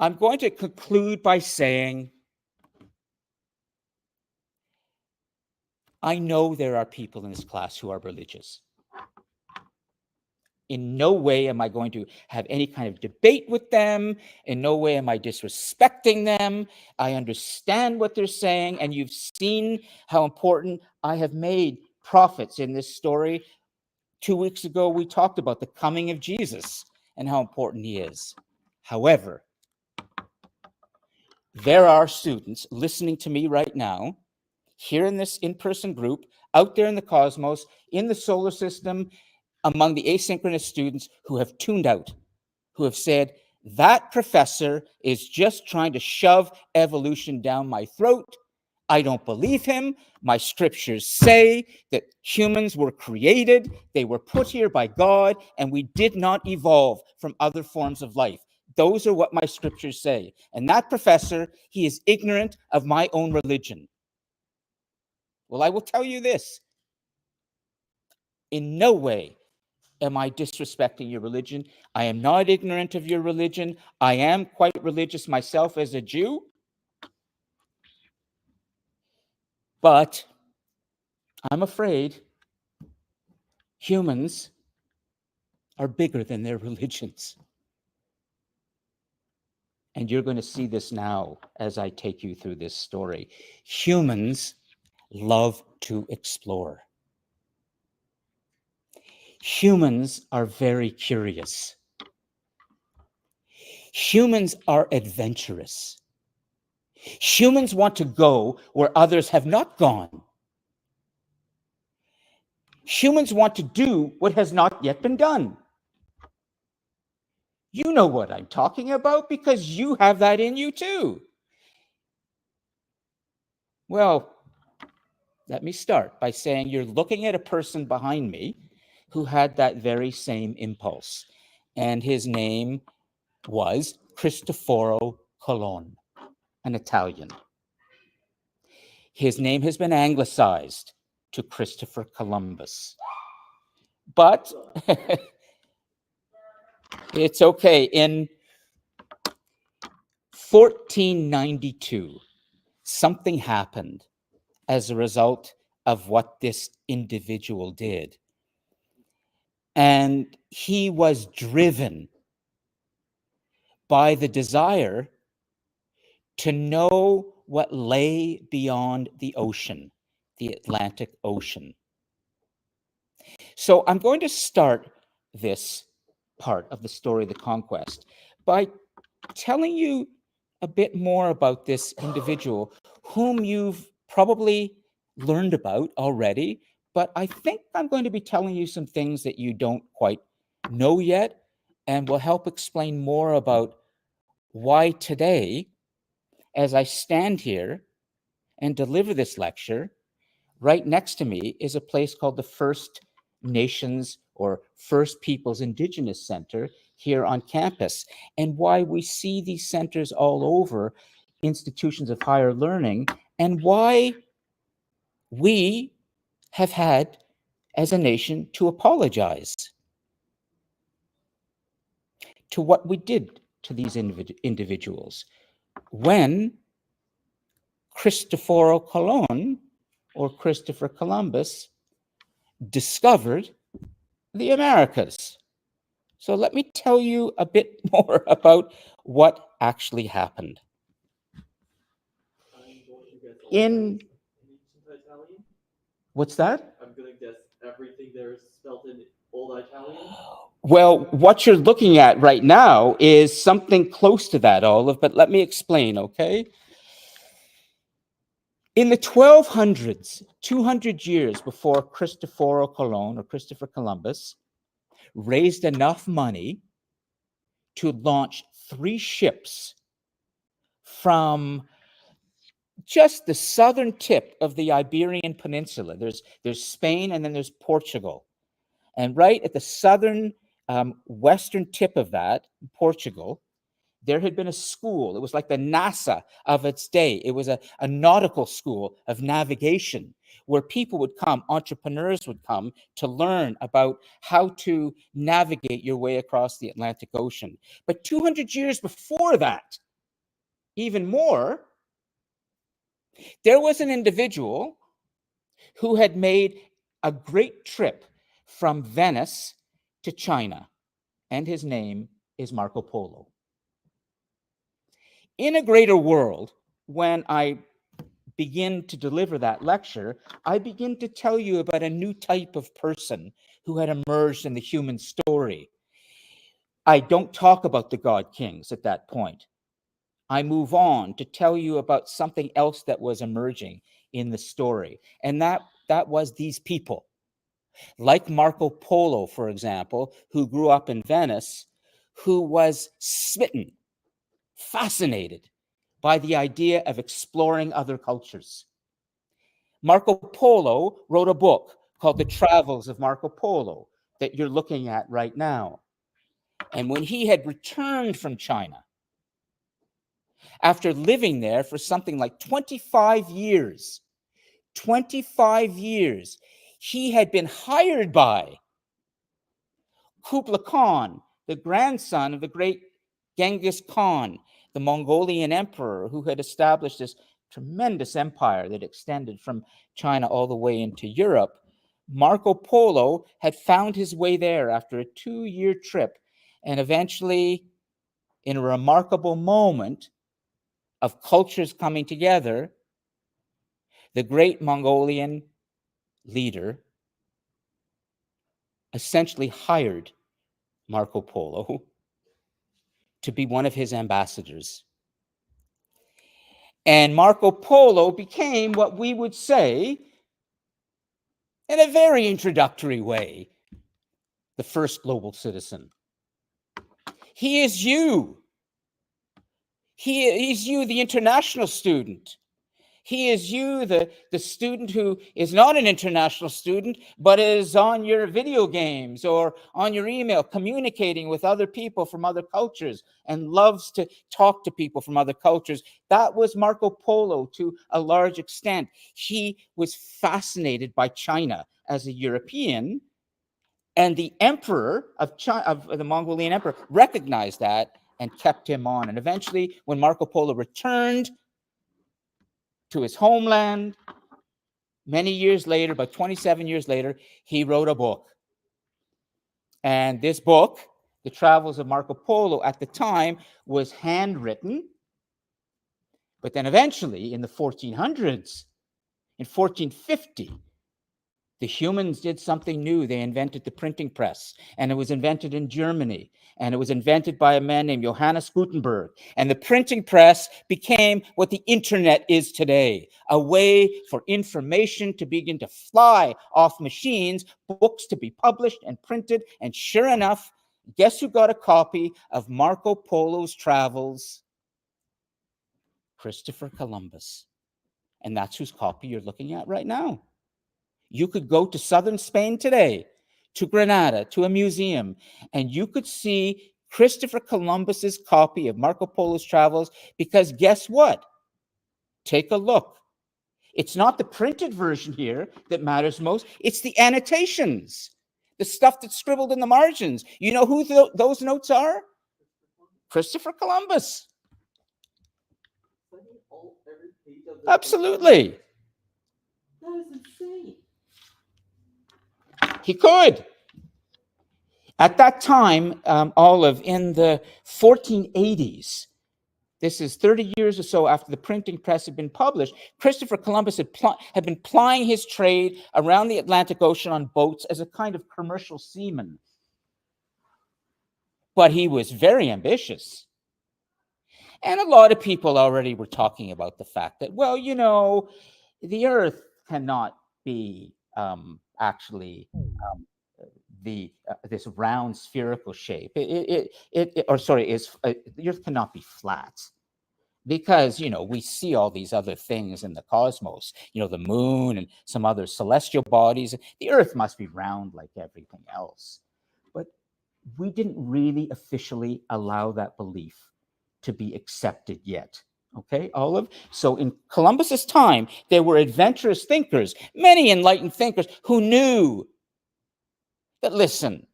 I'm going to conclude by saying, I know there are people in this class who are religious. In no way am I going to have any kind of debate with them. In no way am I disrespecting them. I understand what they're saying, and you've seen how important I have made prophets in this story. 2 weeks ago, we talked about the coming of Jesus and how important he is. However, there are students listening to me right now, here in this in-person group, out there in the cosmos, in the solar system, among the asynchronous students who have tuned out, who have said, that professor is just trying to shove evolution down my throat. I don't believe him. My scriptures say that humans were created, they were put here by God, and we did not evolve from other forms of life. Those are what my scriptures say. And that professor, he is ignorant of my own religion. Well, I will tell you this. In no way am I disrespecting your religion. I am not ignorant of your religion. I am quite religious myself as a Jew. But I'm afraid humans are bigger than their religions. And you're going to see this now as I take you through this story. Humans love to explore. Humans are very curious. Humans are adventurous. Humans want to go where others have not gone. Humans want to do what has not yet been done. You know what I'm talking about because you have that in you too. Well, let me start by saying you're looking at a person behind me who had that very same impulse. And his name was Cristoforo Colon, an Italian. His name has been anglicized to Christopher Columbus. But it's okay. In 1492, something happened as a result of what this individual did. And he was driven by the desire to know what lay beyond the ocean, the Atlantic Ocean. So I'm going to start this part of the story of the conquest by telling you a bit more about this individual whom you've probably learned about already, but I think I'm going to be telling you some things that you don't quite know yet and will help explain more about why today, as I stand here and deliver this lecture, right next to me is a place called the First Nations or First Peoples Indigenous Center here on campus, and why we see these centers all over institutions of higher learning, and why we have had, as a nation, to apologize to what we did to these individuals when Cristoforo Colon, or Christopher Columbus, discovered the Americas. So let me tell you a bit more about what actually happened. In Italian? What's that? I'm gonna guess everything there is spelled in Old Italian. Well, what you're looking at right now is something close to that, Olive, but let me explain, okay? In the 1200s, 200 years before Cristoforo Colon or Christopher Columbus raised enough money to launch 3 ships from just the southern tip of the Iberian Peninsula. There's Spain and then there's Portugal. And right at the southern western tip of that, Portugal, there had been a school. It was like the NASA of its day. It was a nautical school of navigation where people would come, entrepreneurs would come to learn about how to navigate your way across the Atlantic Ocean. But 200 years before that, even more, there was an individual who had made a great trip from Venice to China, and his name is Marco Polo. In A Greater World, when I begin to deliver that lecture, I begin to tell you about a new type of person who had emerged in the human story. I don't talk about the God Kings at that point. I move on to tell you about something else that was emerging in the story, and that was these people. Like Marco Polo, for example, who grew up in Venice, who was smitten, fascinated by the idea of exploring other cultures. Marco Polo wrote a book called The Travels of Marco Polo that you're looking at right now. And when he had returned from China, after living there for something like 25 years, he had been hired by Kublai Khan, the grandson of the great Genghis Khan, the Mongolian emperor who had established this tremendous empire that extended from China all the way into Europe. Marco Polo had found his way there after a 2-year trip, and eventually, in a remarkable moment of cultures coming together, the great Mongolian leader essentially hired Marco Polo to be one of his ambassadors. And Marco Polo became what we would say, in a very introductory way, the first global citizen. He is you. He is you, the international student. He is you, the student who is not an international student, but is on your video games or on your email, communicating with other people from other cultures and loves to talk to people from other cultures. That was Marco Polo to a large extent. He was fascinated by China as a European, and the emperor of China, of the Mongolian emperor, recognized that and kept him on. And eventually, when Marco Polo returned to his homeland, many years later, about 27 years later, he wrote a book. And this book, The Travels of Marco Polo, at the time was handwritten. But then eventually, in the 1400s, in 1450, the humans did something new. They invented the printing press, and it was invented in Germany, and it was invented by a man named Johannes Gutenberg. And the printing press became what the internet is today, a way for information to begin to fly off machines, books to be published and printed. And sure enough, guess who got a copy of Marco Polo's travels? Christopher Columbus. And that's whose copy you're looking at right now. You could go to southern Spain today, to Granada, to a museum, and you could see Christopher Columbus's copy of Marco Polo's travels, because guess what? Take a look. It's not the printed version here that matters most. It's the annotations, the stuff that's scribbled in the margins. You know who those notes are? Christopher Columbus. Absolutely. That is insane. He could. At that time, Olive, in the 1480s, this is 30 years or so after the printing press had been published, Christopher Columbus had been plying his trade around the Atlantic Ocean on boats as a kind of commercial seaman. But he was very ambitious. And a lot of people already were talking about the fact that, well, you know, the Earth cannot be actually this round spherical shape. The Earth cannot be flat, because we see all these other things in the cosmos, the moon and some other celestial bodies. The Earth must be round like everything else. But we didn't really officially allow that belief to be accepted yet. Okay, Olive? So in Columbus's time, there were adventurous thinkers, many enlightened thinkers, who knew that, listen,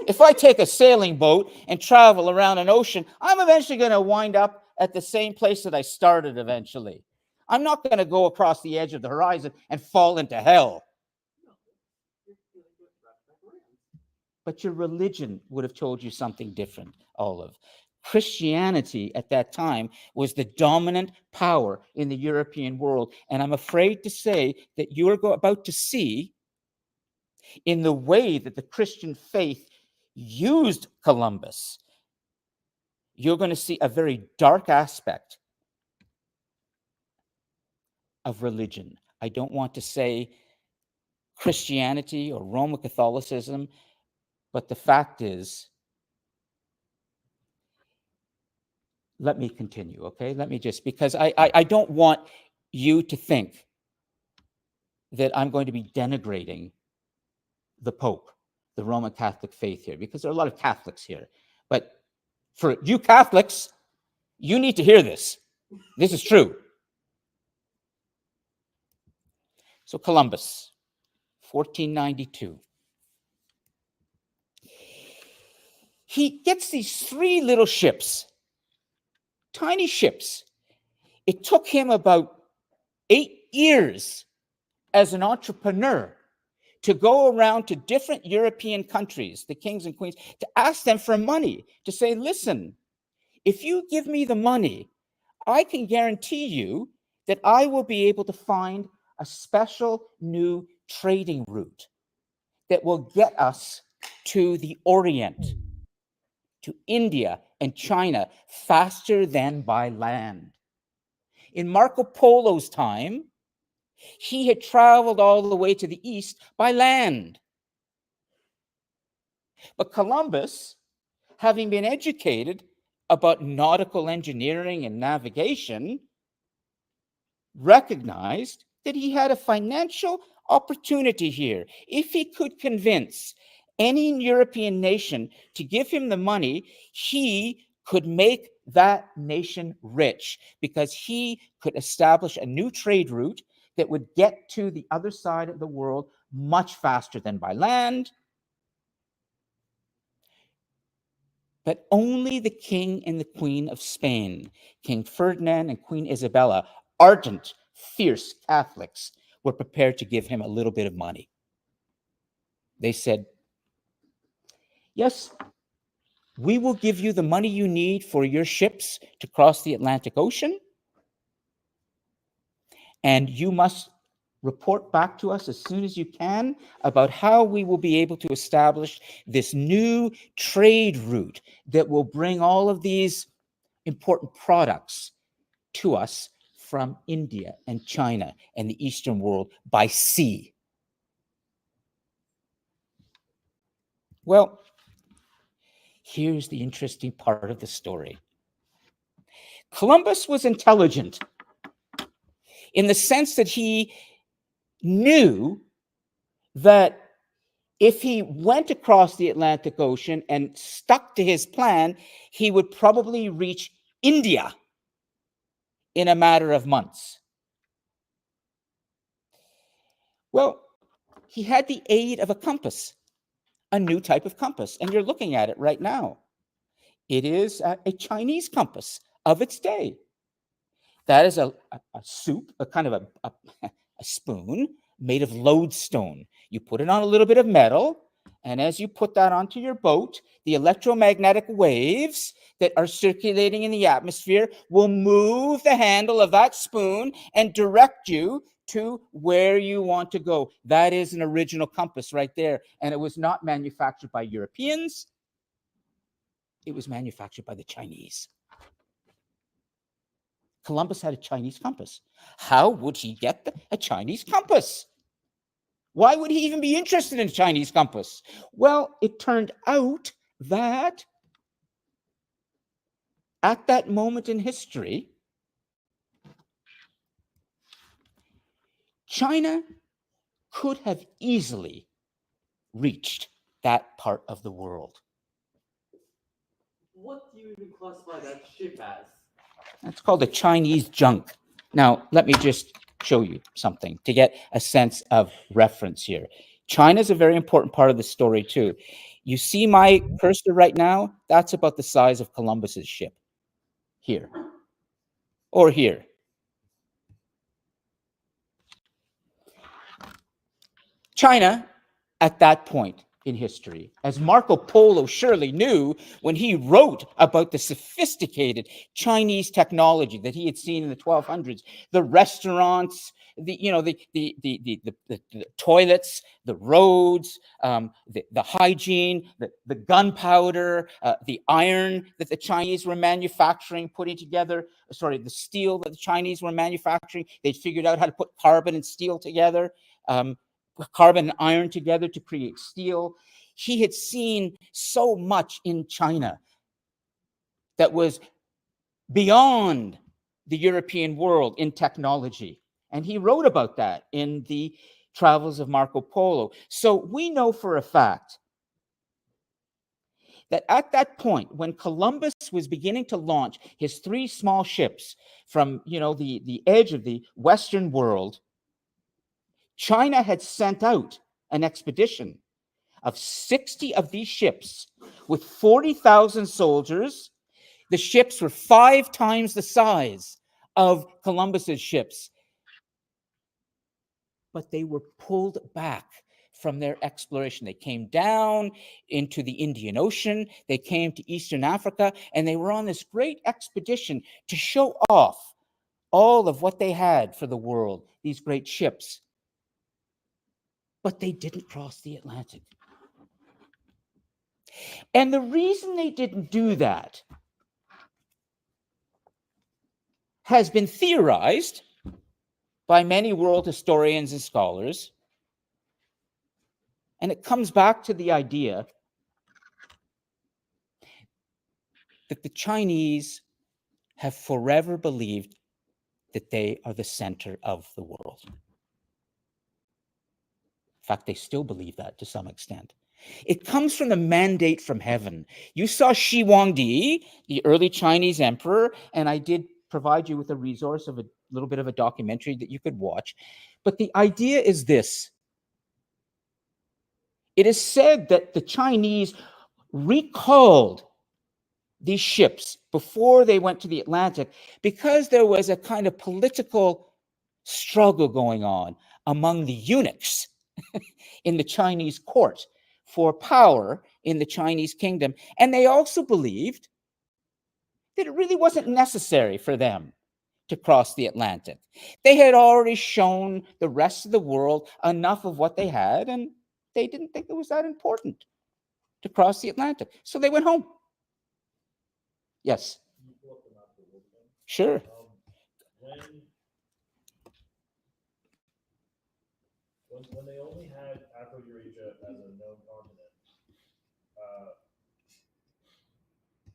if I take a sailing boat and travel around an ocean, I'm eventually going to wind up at the same place that I started eventually. I'm not going to go across the edge of the horizon and fall into hell. But your religion would have told you something different, Olive. Christianity at that time was the dominant power in the European world. And I'm afraid to say that you're about to see, in the way that the Christian faith used Columbus, you're going to see a very dark aspect of religion. I don't want to say Christianity or Roman Catholicism, but the fact is, let me continue, okay? Let me just, because I don't want you to think that I'm going to be denigrating the Pope, the Roman Catholic faith here, because there are a lot of Catholics here. But for you Catholics, you need to hear this. This is true. So Columbus, 1492. He gets these 3 little ships, tiny ships. It took him about 8 years as an entrepreneur to go around to different European countries, the kings and queens, to ask them for money, to say, listen, if you give me the money, I can guarantee you that I will be able to find a special new trading route that will get us to the Orient, to India and China, faster than by land. In Marco Polo's time, he had traveled all the way to the east by land. But Columbus, having been educated about nautical engineering and navigation, recognized that he had a financial opportunity here. If he could convince any European nation to give him the money, he could make that nation rich, because he could establish a new trade route that would get to the other side of the world much faster than by land. But only the king and the queen of Spain, King Ferdinand and Queen Isabella, ardent, fierce Catholics, were prepared to give him a little bit of money. They said, yes, we will give you the money you need for your ships to cross the Atlantic Ocean, and you must report back to us as soon as you can about how we will be able to establish this new trade route that will bring all of these important products to us from India and China and the Eastern world by sea. Well, here's the interesting part of the story. Columbus was intelligent in the sense that he knew that if he went across the Atlantic Ocean and stuck to his plan, he would probably reach India in a matter of months. Well, he had the aid of a compass, a new type of compass, and you're looking at it right now. It is a Chinese compass of its day. That is a soup, a kind of a spoon made of lodestone. You put it on a little bit of metal, and as you put that onto your boat, the electromagnetic waves that are circulating in the atmosphere will move the handle of that spoon and direct you to where you want to go. That is an original compass right there, and it was not manufactured by Europeans. It was manufactured by the Chinese. Columbus had a Chinese compass. How would he get a Chinese compass? Why would he even be interested in a Chinese compass? Well, it turned out that at that moment in history, China could have easily reached that part of the world. What do you even classify that ship as? That's called a Chinese junk. Now, let me just show you something to get a sense of reference here. China is a very important part of the story too. You see my cursor right now? That's about the size of Columbus's ship. Here. Or here. China, at that point in history, as Marco Polo surely knew when he wrote about the sophisticated Chinese technology that he had seen in the 1200s, the restaurants, the toilets, the roads, the hygiene, the gunpowder, the iron that the Chinese were manufacturing, putting together, the steel that the Chinese were manufacturing. They'd figured out how to put carbon and steel together. Carbon and iron together to create steel. He had seen so much in China that was beyond the European world in technology. And he wrote about that in the Travels of Marco Polo. So we know for a fact that at that point, when Columbus was beginning to launch his 3 small ships from, the edge of the Western world, China had sent out an expedition of 60 of these ships with 40,000 soldiers. The ships were 5 times the size of Columbus's ships, but they were pulled back from their exploration. They came down into the Indian Ocean, they came to Eastern Africa, and they were on this great expedition to show off all of what they had for the world, these great ships. But they didn't cross the Atlantic. And the reason they didn't do that has been theorized by many world historians and scholars. And it comes back to the idea that the Chinese have forever believed that they are the center of the world. In fact, they still believe that to some extent. It comes from the mandate from heaven. You saw Shi Huangdi, the early Chinese emperor, and I did provide you with a resource of a little bit of a documentary that you could watch. But the idea is this. It is said that the Chinese recalled these ships before they went to the Atlantic because there was a kind of political struggle going on among the eunuchs in the Chinese court for power in the Chinese kingdom. And they also believed that it really wasn't necessary for them to cross the Atlantic. They had already shown the rest of the world enough of what they had, and they didn't think it was that important to cross the Atlantic. So they went home. Yes. Sure. When they only had Afro-Eurasia as a known continent,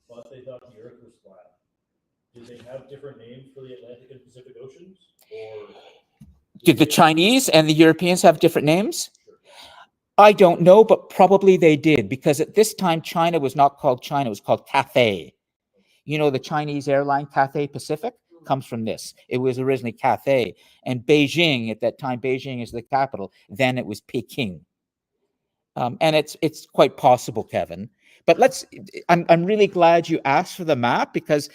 but they thought the Earth was flat, did they have different names for the Atlantic and Pacific Oceans? Or did the Chinese and the Europeans have different names? Sure. I don't know, but probably they did, because at this time, China was not called China, it was called Cathay. You know, the Chinese airline Cathay Pacific comes from this. It was originally Cathay. And Beijing, at that time, Beijing is the capital. Then it was Peking. And it's quite possible, Kevin. But I'm really glad you asked for the map, because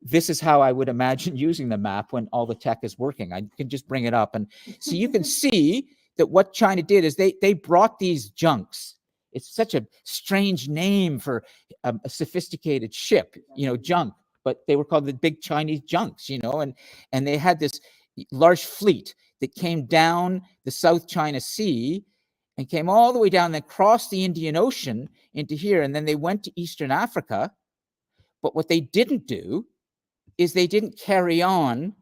this is how I would imagine using the map when all the tech is working. I can just bring it up. And so you can see that what China did is they brought these junks. It's such a strange name for a sophisticated ship, junk, but they were called the big Chinese junks, and they had this large fleet that came down the South China Sea and came all the way down, then crossed the Indian Ocean into here, and then they went to Eastern Africa. But what they didn't do is they didn't carry on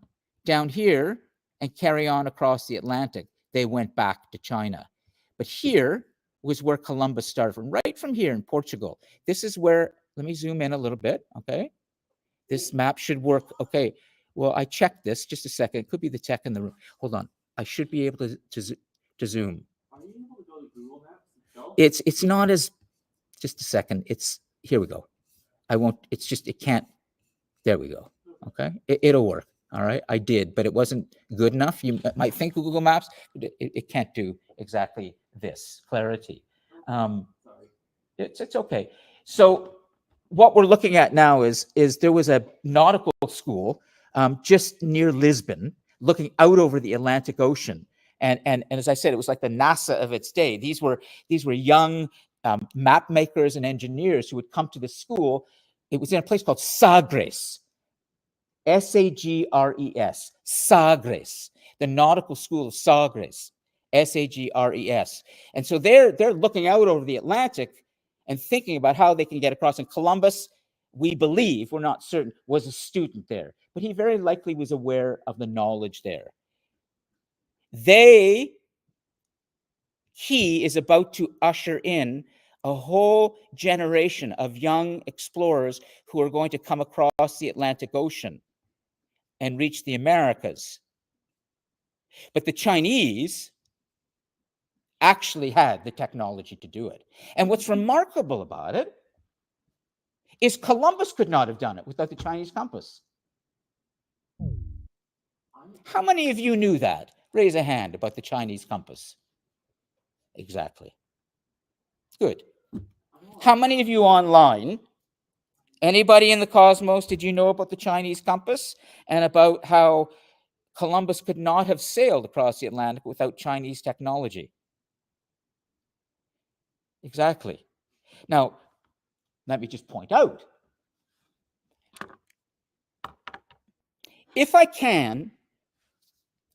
down here and carry on across the Atlantic. They went back to China. But here was where Columbus started from, right from here in Portugal. This is where, let me zoom in a little bit, okay? This map should work. Okay, well, I checked this, just a second. It could be the tech in the room. Hold on, I should be able to zoom. Are you able to go to Google Maps itself? It's not as, just a second. It's, here we go. I won't, it's just, it can't, there we go. Okay, it'll work. All right, I did, but it wasn't good enough. You might think Google Maps, but it can't do exactly this clarity. Sorry. It's okay. So what we're looking at now is there was a nautical school just near Lisbon, looking out over the Atlantic Ocean. And as I said, it was like the NASA of its day. These were young map makers and engineers who would come to the school. It was in a place called Sagres, Sagres, Sagres, the nautical school of Sagres, Sagres. And so they're looking out over the Atlantic and thinking about how they can get across. And Columbus, we believe, we're not certain, was a student there, but he very likely was aware of the knowledge there. He is about to usher in a whole generation of young explorers who are going to come across the Atlantic Ocean and reach the Americas. But the Chinese actually had the technology to do it. And what's remarkable about it is Columbus could not have done it without the Chinese compass. How many of you knew that? Raise a hand about the Chinese compass. Exactly. Good. How many of you online, anybody in the cosmos, did you know about the Chinese compass and about how Columbus could not have sailed across the Atlantic without Chinese technology? Exactly. Now, let me just point out, if I can,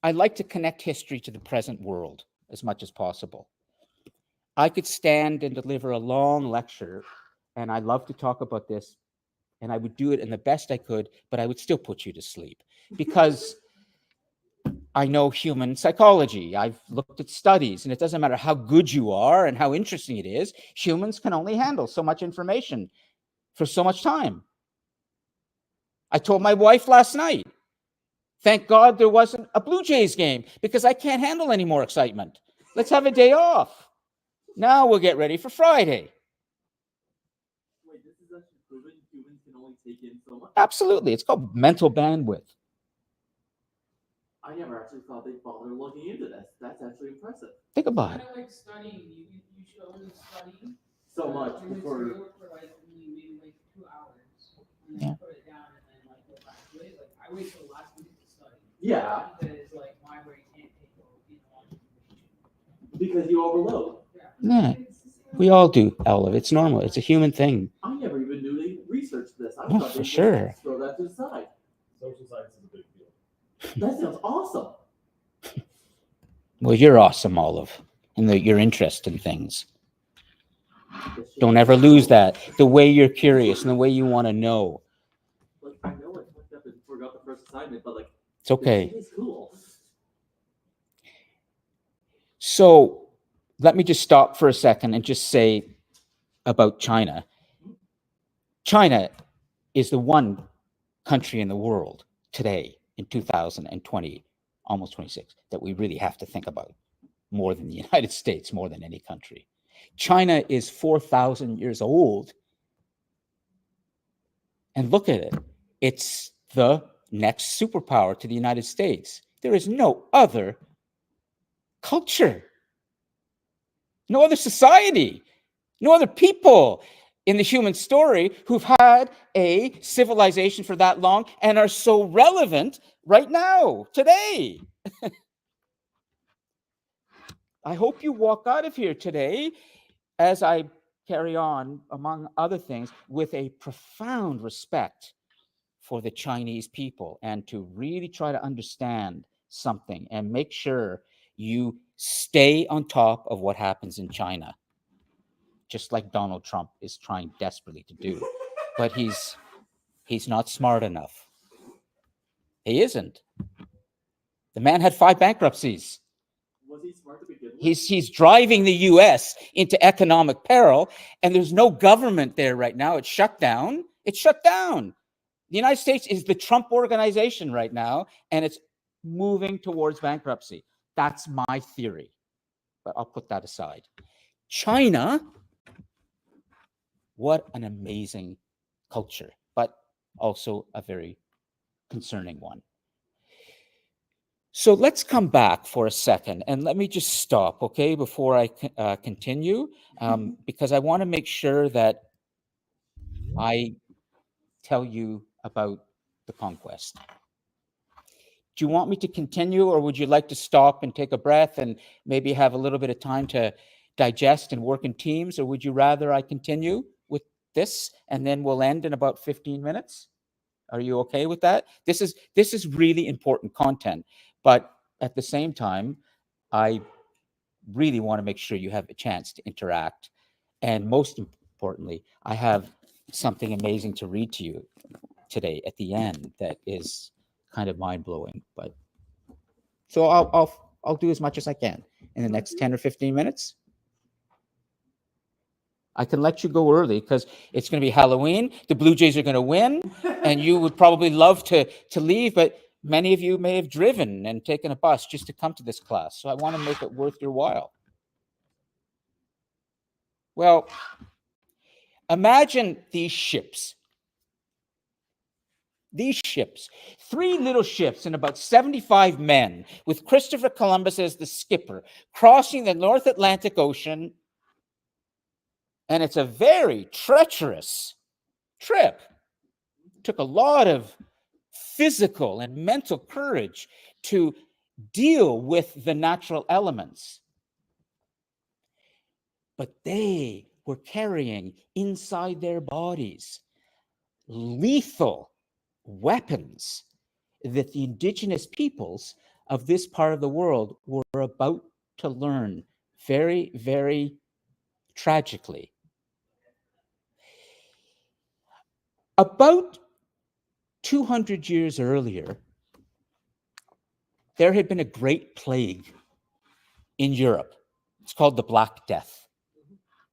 I like to connect history to the present world as much as possible. I could stand and deliver a long lecture, and I love to talk about this, and I would do it in the best I could, but I would still put you to sleep because I know human psychology. I've looked at studies, and it doesn't matter how good you are and how interesting it is, humans can only handle so much information for so much time. I told my wife last night, thank God there wasn't a Blue Jays game because I can't handle any more excitement. Let's have a day off. Now we'll get ready for Friday. Wait, this is actually proven humans can only take in so much? Absolutely. It's called mental bandwidth. I never actually thought they'd bother looking into this. That's actually impressive. Think about it. Kind of like studying. You should only study So much your before. material for like maybe like 2 hours, and then put it down, and then like go back to it. Like I wait till the last minute to study. Yeah, Because like my brain can't take all the information. because you overload. Yeah, we all do, Olive. It's normal. It's a human thing. I never even knew they researched this. I Oh, thought for they sure. just throw that to the side. Social science is a big deal. That sounds awesome. Well, you're awesome, Olive, in your interest in things. This shit Don't is ever lose cool. that. The way you're curious and the way you want to know. Like I know I fucked up and forgot the first assignment, but like It's okay. this shit is cool. So let me just stop for a second and just say about China. China is the one country in the world today in 2020, almost 26, that we really have to think about more than the United States, more than any country. China is 4,000 years old. And look at it. It's the next superpower to the United States. There is no other culture, no other society, no other people in the human story who've had a civilization for that long and are so relevant right now, today. I hope you walk out of here today, as I carry on, among other things, with a profound respect for the Chinese people and to really try to understand something and make sure you stay on top of what happens in China, just like Donald Trump is trying desperately to do. But he's not smart enough. He isn't. The man had 5 bankruptcies. Was he smart to begin with? He's driving the US into economic peril, and there's no government there right now. It's shut down. It's shut down. The United States is the Trump organization right now, and it's moving towards bankruptcy. That's my theory, but I'll put that aside. China, what an amazing culture, but also a very concerning one. So let's come back for a second, and let me just stop, okay, before I continue, because I want to make sure that I tell you about the conquest. Do you want me to continue, or would you like to stop and take a breath and maybe have a little bit of time to digest and work in teams, or would you rather I continue with this and then we'll end in about 15 minutes? Are you okay with that? This is really important content, but at the same time, I really want to make sure you have a chance to interact. And most importantly, I have something amazing to read to you today at the end that is kind of mind-blowing. But so I'll do as much as I can in the next 10 or 15 minutes. I can let you go early because it's going to be Halloween. The Blue Jays are going to win, and you would probably love to leave, but many of you may have driven and taken a bus just to come to this class. So I want to make it worth your while. Well, imagine these ships. These ships, 3 little ships and about 75 men, with Christopher Columbus as the skipper, crossing the North Atlantic Ocean. And it's a very treacherous trip. It took a lot of physical and mental courage to deal with the natural elements. But they were carrying inside their bodies lethal weapons that the indigenous peoples of this part of the world were about to learn very, very tragically. About 200 years earlier, there had been a great plague in Europe. It's called the Black Death,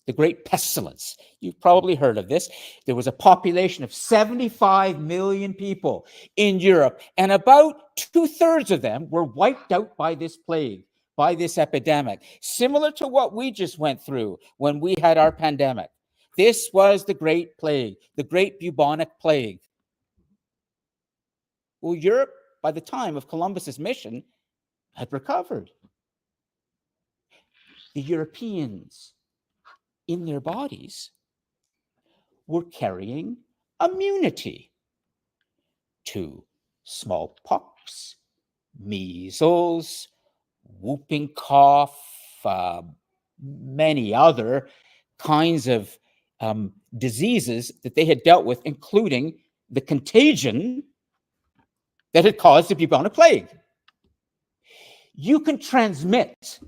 the Great Pestilence. You've probably heard of this. There was a population of 75 million people in Europe, and about 2/3 of them were wiped out by this plague, by this epidemic, similar to what we just went through when we had our pandemic. This was the Great Plague, the Great Bubonic Plague. Well, Europe, by the time of Columbus's mission, had recovered. The Europeans, in their bodies, were carrying immunity to smallpox, measles, whooping cough, many other kinds of diseases that they had dealt with, including the contagion that had caused the bubonic plague. You can transmit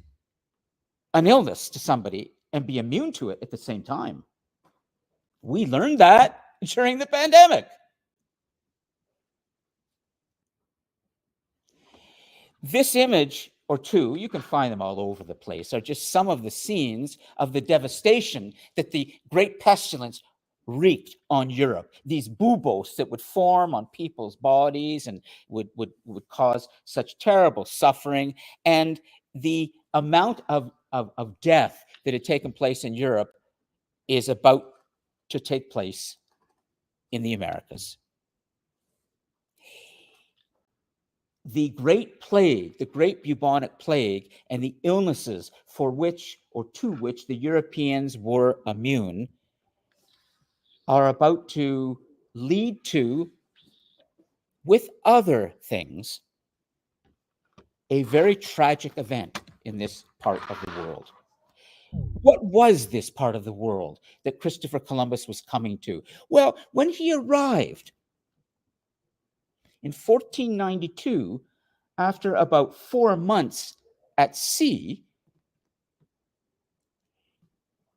an illness to somebody and be immune to it at the same time. We learned that during the pandemic. This image or two, you can find them all over the place, are just some of the scenes of the devastation that the Great Pestilence wreaked on Europe. These buboes that would form on people's bodies and would cause such terrible suffering, and the amount of death that had taken place in Europe is about to take place in the Americas. The Great Plague, the Great Bubonic Plague, and the illnesses for which or to which the Europeans were immune are about to lead to, with other things, a very tragic event in this part of the world. What was this part of the world that Christopher Columbus was coming to? Well, when he arrived in 1492, after about 4 months at sea,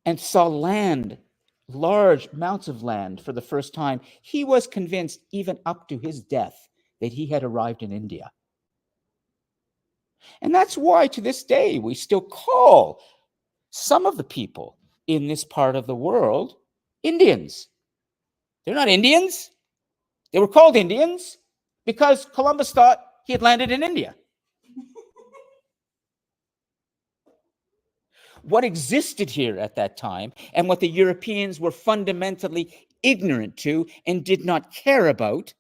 and saw land, large amounts of land for the first time, he was convinced, even up to his death, that he had arrived in India. And that's why to this day we still call some of the people in this part of the world Indians. They're not Indians. They were called Indians because Columbus thought he had landed in India. What existed here at that time and what the Europeans were fundamentally ignorant to and did not care about,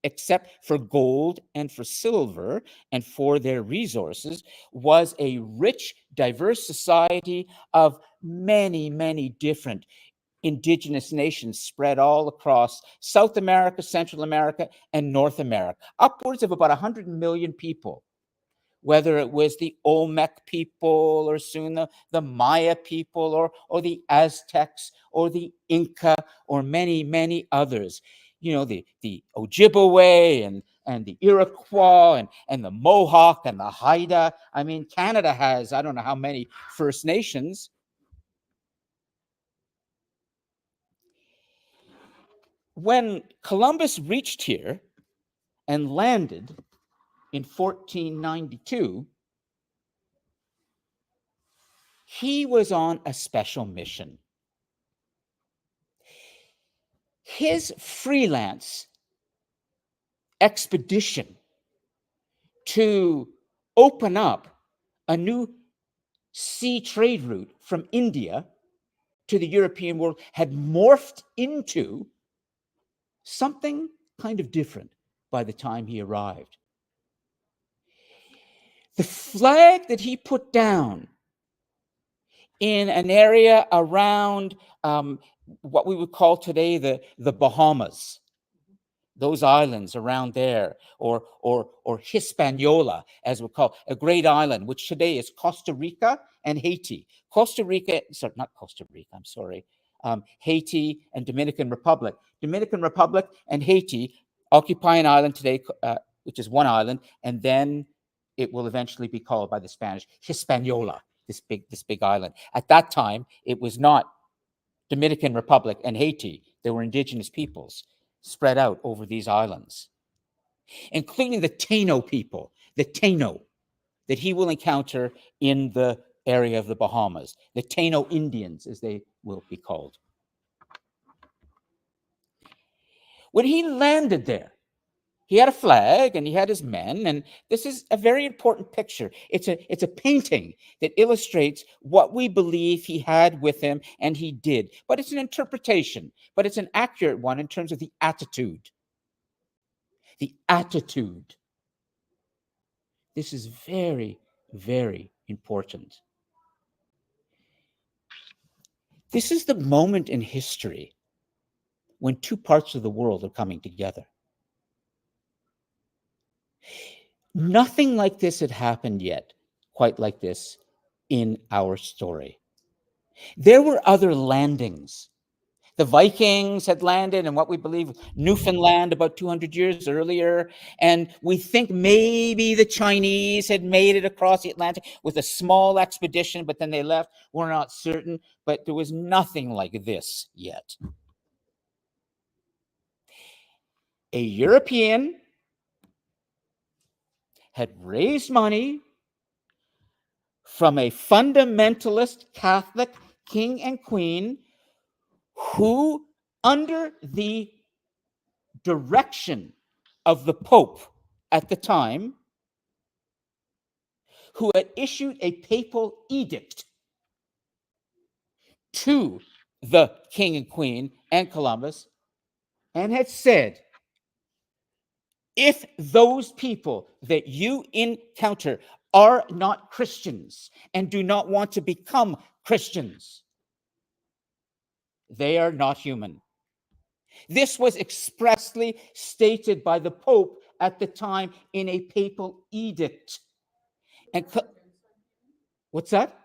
except for gold and for silver and for their resources, was a rich, diverse society of many, many different indigenous nations spread all across South America, Central America, and North America, upwards of about 100 million people. Whether it was the Olmec people or soon the Maya people or the Aztecs or the Inca or many, many others. You know, the Ojibwe and the Iroquois and the Mohawk and the Haida. I mean, Canada has, I don't know how many First Nations. When Columbus reached here and landed in 1492, he was on a special mission. His freelance expedition to open up a new sea trade route from India to the European world had morphed into something kind of different by the time he arrived. The flag that he put down in an area around what we would call today the Bahamas, those islands around there, or Hispaniola, as we call a great island, which today is Costa Rica and Haiti. Haiti and Dominican Republic. Dominican Republic and Haiti occupy an island today, which is one island, and then it will eventually be called by the Spanish Hispaniola, this big island. At that time, it was not Dominican Republic and Haiti. They were indigenous peoples spread out over these islands, including the Taino people, the Taino, that he will encounter in the area of the Bahamas, the Taino Indians, as they will be called. When he landed there, he had a flag and he had his men, and this is a very important picture. It's a painting that illustrates what we believe he had with him, and he did. But it's an interpretation, but it's an accurate one in terms of the attitude. The attitude. This is very, very important. This is the moment in history when two parts of the world are coming together. Nothing like this had happened yet, quite like this, in our story. There were other landings. The Vikings had landed in what we believe Newfoundland about 200 years earlier, and we think maybe the Chinese had made it across the Atlantic with a small expedition, but then they left. We're not certain, but there was nothing like this yet. A European had raised money from a fundamentalist Catholic king and queen who, under the direction of the Pope at the time, who had issued a papal edict to the king and queen and Columbus, and had said, if those people that you encounter are not Christians and do not want to become Christians, they are not human. This was expressly stated by the Pope at the time in a papal edict. And what's that?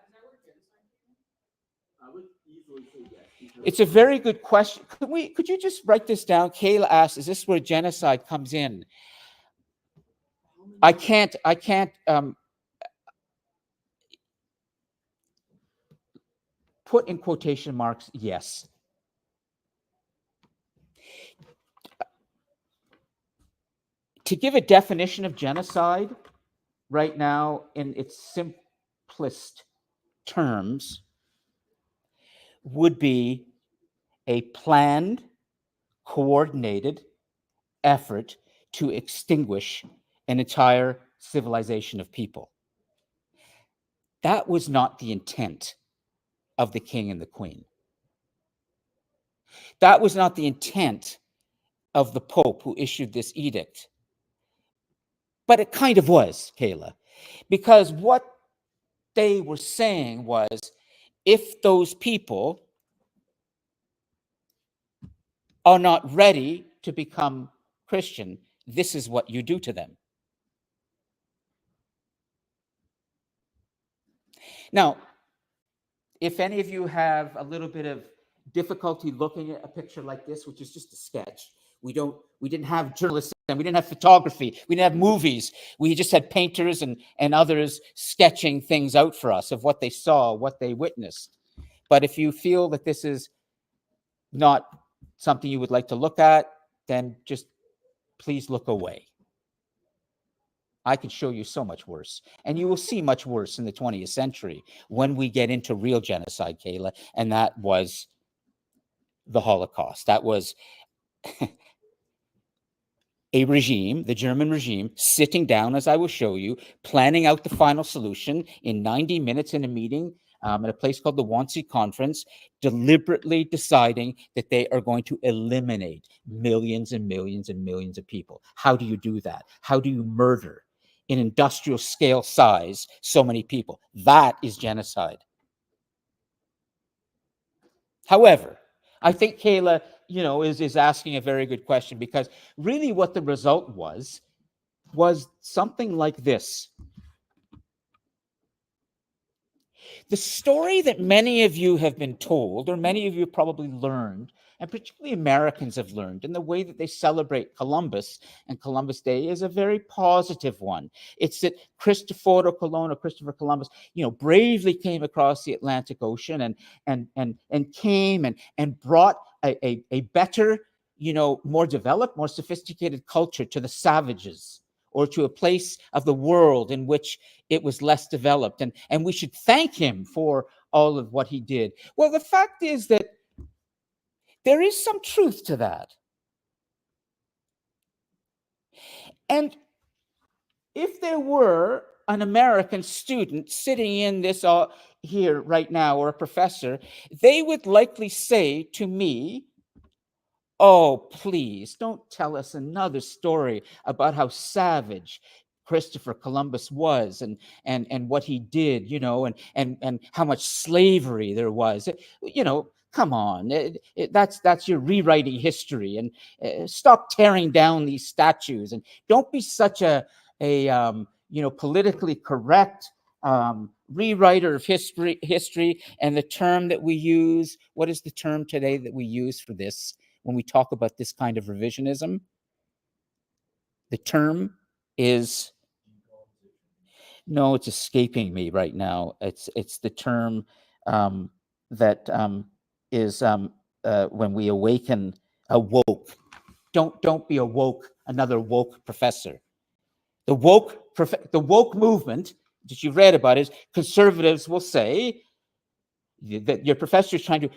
I would easily say yes. It's a very good question. Could you just write this down? Kayla asked, is this where genocide comes in? I can't put in quotation marks, yes. To give a definition of genocide right now in its simplest terms would be a planned, coordinated effort to extinguish an entire civilization of people. That was not the intent of the king and the queen. That was not the intent of the Pope who issued this edict. But it kind of was, Kayla, because what they were saying was, if those people are not ready to become Christian, this is what you do to them. Now, if any of you have a little bit of difficulty looking at a picture like this, which is just a sketch, we didn't have journalists and we didn't have photography, we didn't have movies, we just had painters and others sketching things out for us of what they saw, what they witnessed. But if you feel that this is not something you would like to look at, then just please look away. I can show you so much worse. And you will see much worse in the 20th century when we get into real genocide, Kayla. And that was the Holocaust. That was a regime, the German regime, sitting down, as I will show you, planning out the final solution in 90 minutes in a meeting at a place called the Wannsee Conference, deliberately deciding that they are going to eliminate millions and millions and millions of people. How do you do that? How do you murder in industrial scale size so many people? That is genocide. However, I think Kayla, is asking a very good question, because really what the result was something like this. The story that many of you have been told, or many of you probably learned, and particularly Americans have learned, and the way that they celebrate Columbus and Columbus Day is a very positive one. It's that Christopher Columbus, bravely came across the Atlantic Ocean and came and brought a better, more developed, more sophisticated culture to the savages, or to a place of the world in which it was less developed. And we should thank him for all of what he did. Well, the fact is that there is some truth to that. And if there were an American student sitting in this here right now, or a professor, they would likely say to me, "Oh, please, don't tell us another story about how savage Christopher Columbus was and what he did, and how much slavery there was. Come on, that's your rewriting history, and stop tearing down these statues, and don't be such a politically correct rewriter of history. And the term that we use, what is the term today that we use for this when we talk about this kind of revisionism? The term is, no, it's escaping me right now. It's the term that is when we awaken, awoke. Don't be awoke, another woke professor. The woke movement that you read about is conservatives will say that your professor is trying to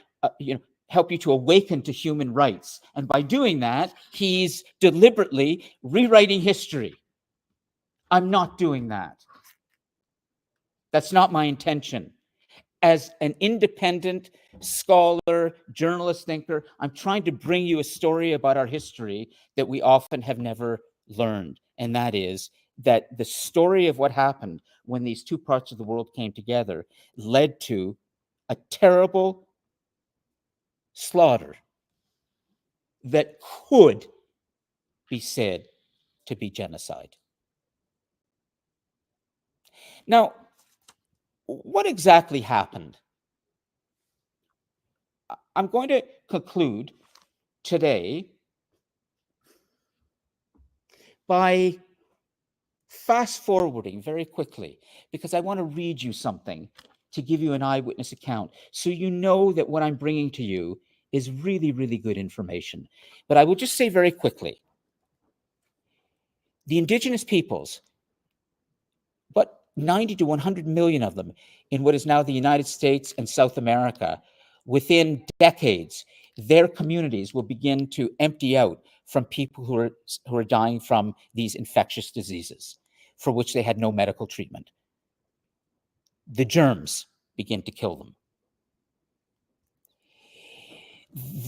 help you to awaken to human rights. And by doing that, he's deliberately rewriting history. I'm not doing that. That's not my intention. As an independent scholar, journalist, thinker, I'm trying to bring you a story about our history that we often have never learned. And that is that the story of what happened when these two parts of the world came together led to a terrible slaughter that could be said to be genocide. Now, what exactly happened? I'm going to conclude today by fast forwarding very quickly, because I want to read you something to give you an eyewitness account, so you know that what I'm bringing to you is really, really good information. But I will just say very quickly, the indigenous peoples, but 90 to 100 million of them in what is now the United States and South America, within decades, their communities will begin to empty out from people who are dying from these infectious diseases for which they had no medical treatment. The germs begin to kill them.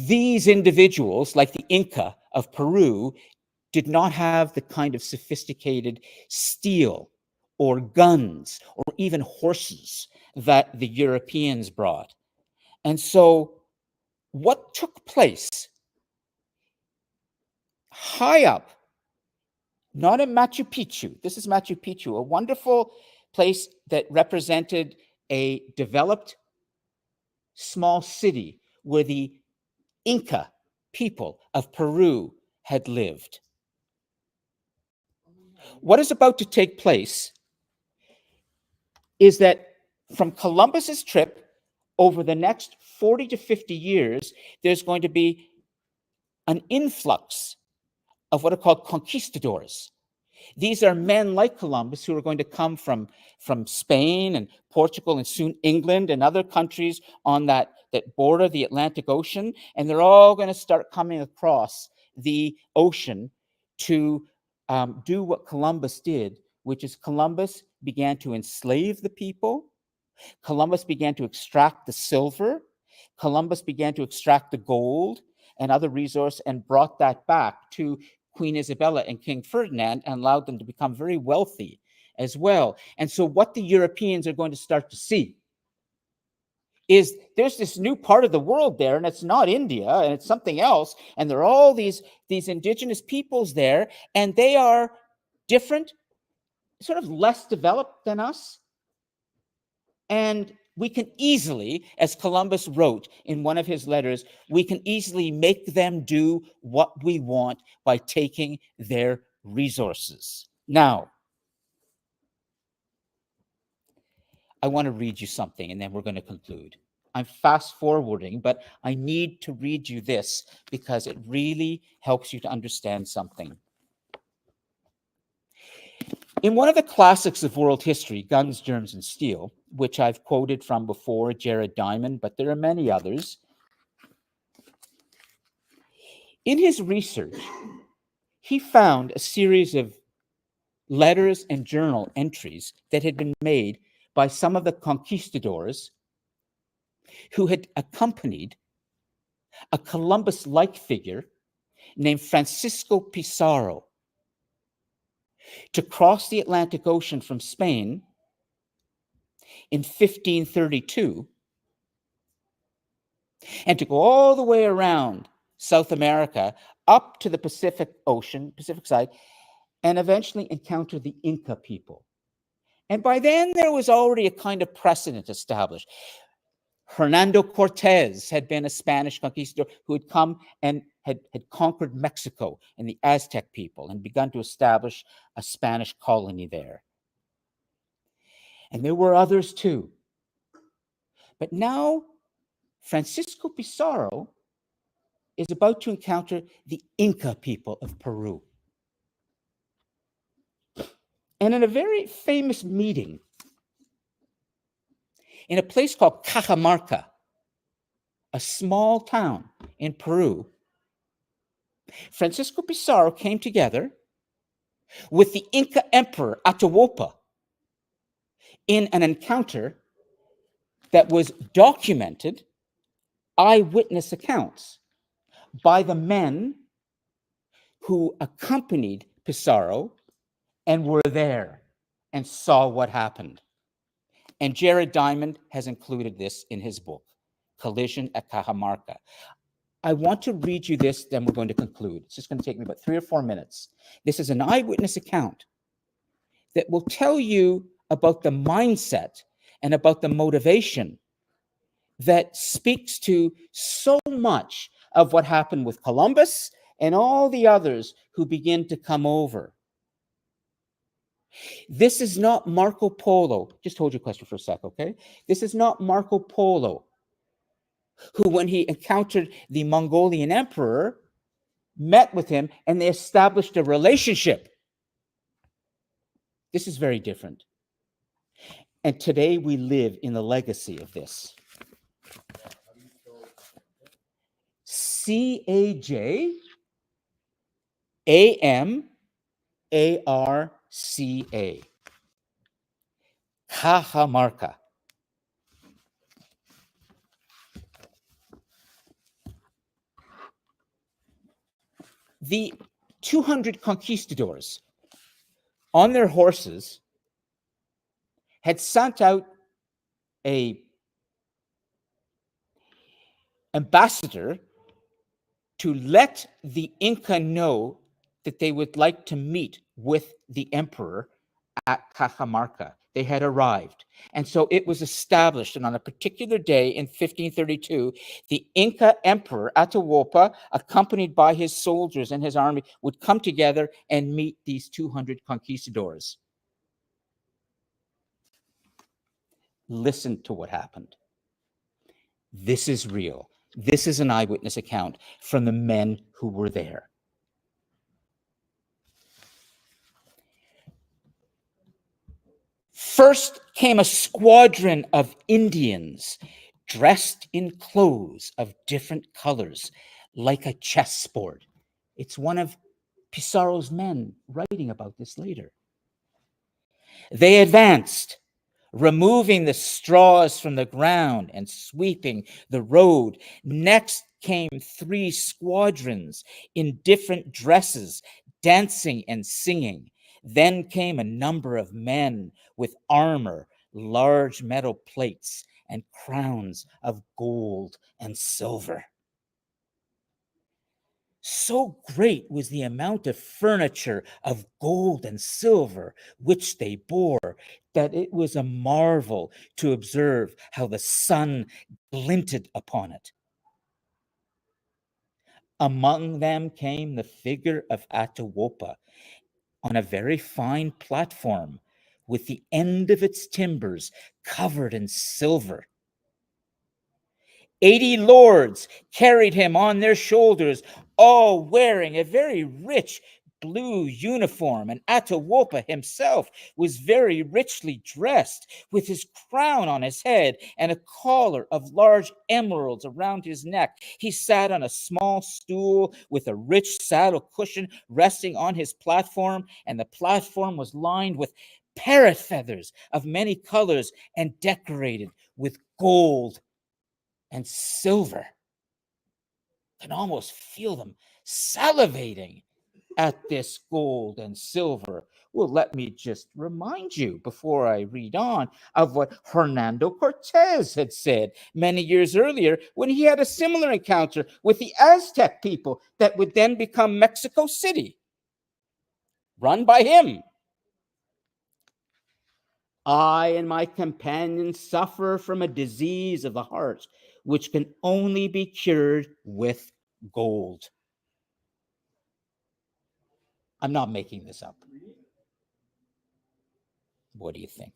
These individuals, like the Inca of Peru, did not have the kind of sophisticated steel or guns or even horses that the Europeans brought. And so what took place high up, not in Machu Picchu, this is Machu Picchu, a wonderful place that represented a developed small city where the Inca people of Peru had lived. What is about to take place is that from Columbus's trip, over the next 40 to 50 years, there's going to be an influx of what are called conquistadors. These are men like Columbus who are going to come from Spain and Portugal and soon England and other countries on that border the Atlantic Ocean, and they're all going to start coming across the ocean to do what Columbus did, which is Columbus began to enslave the people. Columbus began to extract the silver. Columbus began to extract the gold and other resources and brought that back to Queen Isabella and King Ferdinand and allowed them to become very wealthy as well. And so what the Europeans are going to start to see is there's this new part of the world there, and it's not India, and it's something else, and there are all these indigenous peoples there, and they are different, sort of less developed than us. And we can easily, as Columbus wrote in one of his letters, we can easily make them do what we want by taking their resources. Now, I want to read you something, and then we're going to conclude. I'm fast forwarding, but I need to read you this because it really helps you to understand something. In one of the classics of world history, Guns, Germs, and Steel, which I've quoted from before, Jared Diamond, but there are many others, in his research, he found a series of letters and journal entries that had been made by some of the conquistadors who had accompanied a Columbus-like figure named Francisco Pizarro to cross the Atlantic Ocean from Spain in 1532 and to go all the way around South America up to the Pacific Ocean, Pacific side, and eventually encounter the Inca people. And by then there was already a kind of precedent established. Hernando Cortez had been a Spanish conquistador who had come and had conquered Mexico and the Aztec people and begun to establish a Spanish colony there. And there were others too. But now Francisco Pizarro is about to encounter the Inca people of Peru. And in a very famous meeting in a place called Cajamarca, a small town in Peru, Francisco Pizarro came together with the Inca Emperor Atahualpa in an encounter that was documented, eyewitness accounts by the men who accompanied Pizarro and were there and saw what happened. And Jared Diamond has included this in his book, Collision at Cajamarca. I want to read you this, then we're going to conclude. It's just going to take me about 3 or 4 minutes. This is an eyewitness account that will tell you about the mindset and about the motivation that speaks to so much of what happened with Columbus and all the others who begin to come over. This is not Marco Polo. Just hold your question for a sec, okay? This is not Marco Polo, who, when he encountered the Mongolian emperor, met with him and they established a relationship. This is very different. And today we live in the legacy of this. How do you spell Cajamarca. Cajamarca. The 200 conquistadors on their horses had sent out a ambassador to let the Inca know that they would like to meet with the emperor at Cajamarca. They had arrived. And so it was established. And on a particular day in 1532, the Inca emperor Atahualpa, accompanied by his soldiers and his army, would come together and meet these 200 conquistadors. Listen to what happened. This is real. This is an eyewitness account from the men who were there. First came a squadron of Indians dressed in clothes of different colors, like a chessboard. It's one of Pizarro's men writing about this later. They advanced, removing the straws from the ground and sweeping the road. Next came 3 squadrons in different dresses, dancing and singing. Then came a number of men with armor, large metal plates, and crowns of gold and silver. So great was the amount of furniture of gold and silver which they bore, that it was a marvel to observe how the sun glinted upon it. Among them came the figure of Atahualpa on a very fine platform, with the end of its timbers covered in silver. 80 lords carried him on their shoulders, all wearing a very rich blue uniform, and Atahualpa himself was very richly dressed, with his crown on his head and a collar of large emeralds around his neck. He sat on a small stool with a rich saddle cushion resting on his platform, and the platform was lined with parrot feathers of many colors and decorated with gold and silver. Can almost feel them salivating at this gold and silver. Well, let me just remind you, before I read on, of what Hernando Cortez had said many years earlier when he had a similar encounter with the Aztec people that would then become Mexico City, run by him. I and my companions suffer from a disease of the heart, which can only be cured with gold. I'm not making this up. What do you think?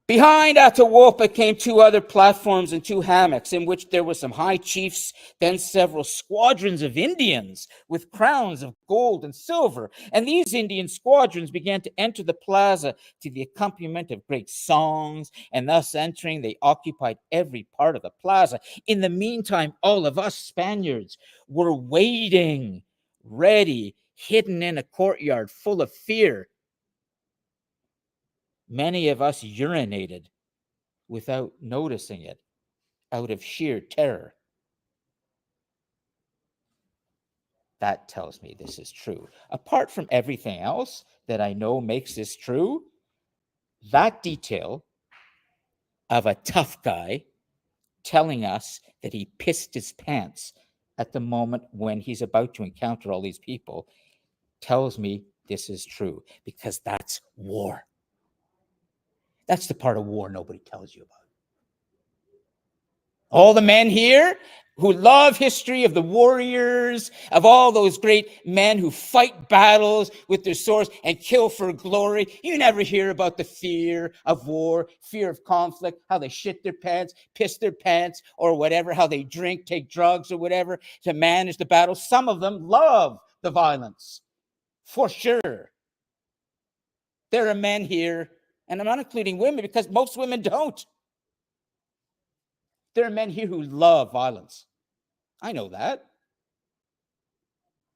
Behind Atahualpa came 2 other platforms and 2 hammocks, in which there were some high chiefs, then several squadrons of Indians with crowns of gold and silver. And these Indian squadrons began to enter the plaza to the accompaniment of great songs, and thus entering, they occupied every part of the plaza. In the meantime, all of us Spaniards were waiting, ready, hidden in a courtyard full of fear. Many of us urinated without noticing it, out of sheer terror. That tells me this is true. Apart from everything else that I know makes this true, that detail of a tough guy telling us that he pissed his pants at the moment when he's about to encounter all these people tells me this is true, because that's war. That's the part of war nobody tells you about. All the men here who love history of the warriors, of all those great men who fight battles with their swords and kill for glory, you never hear about the fear of war, fear of conflict, how they shit their pants, piss their pants, or whatever, how they drink, take drugs, or whatever to manage the battle. Some of them love the violence. For sure. There are men here, and I'm not including women because most women don't. There are men here who love violence. I know that.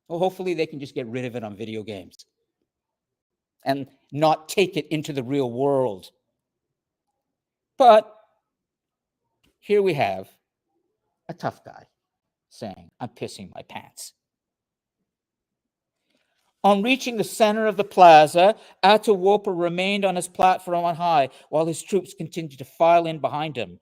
Well, hopefully they can just get rid of it on video games and not take it into the real world. But here we have a tough guy saying, I'm pissing my pants. On reaching the center of the plaza, Atahualpa remained on his platform on high while his troops continued to file in behind him.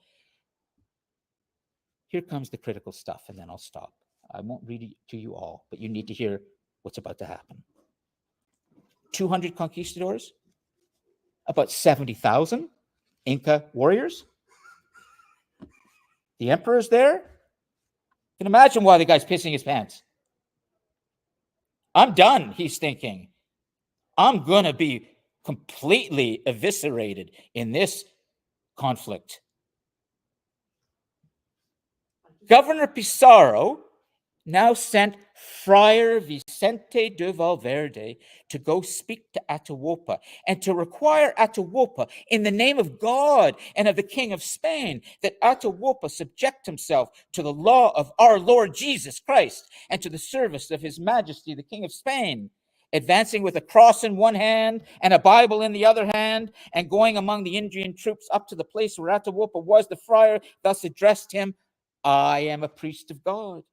Here comes the critical stuff, and then I'll stop. I won't read it to you all, but you need to hear what's about to happen. 200 conquistadors, about 70,000 Inca warriors. The emperor's there. You can imagine why the guy's pissing his pants. I'm done, he's thinking. I'm going to be completely eviscerated in this conflict. Governor Pizarro now sent Friar Vicente de Valverde to go speak to Atahualpa and to require Atahualpa, in the name of God and of the King of Spain, that Atahualpa subject himself to the law of our Lord Jesus Christ and to the service of His Majesty, the King of Spain. Advancing with a cross in one hand and a Bible in the other hand, and going among the Indian troops up to the place where Atahualpa was, the friar thus addressed him, I am a priest of God,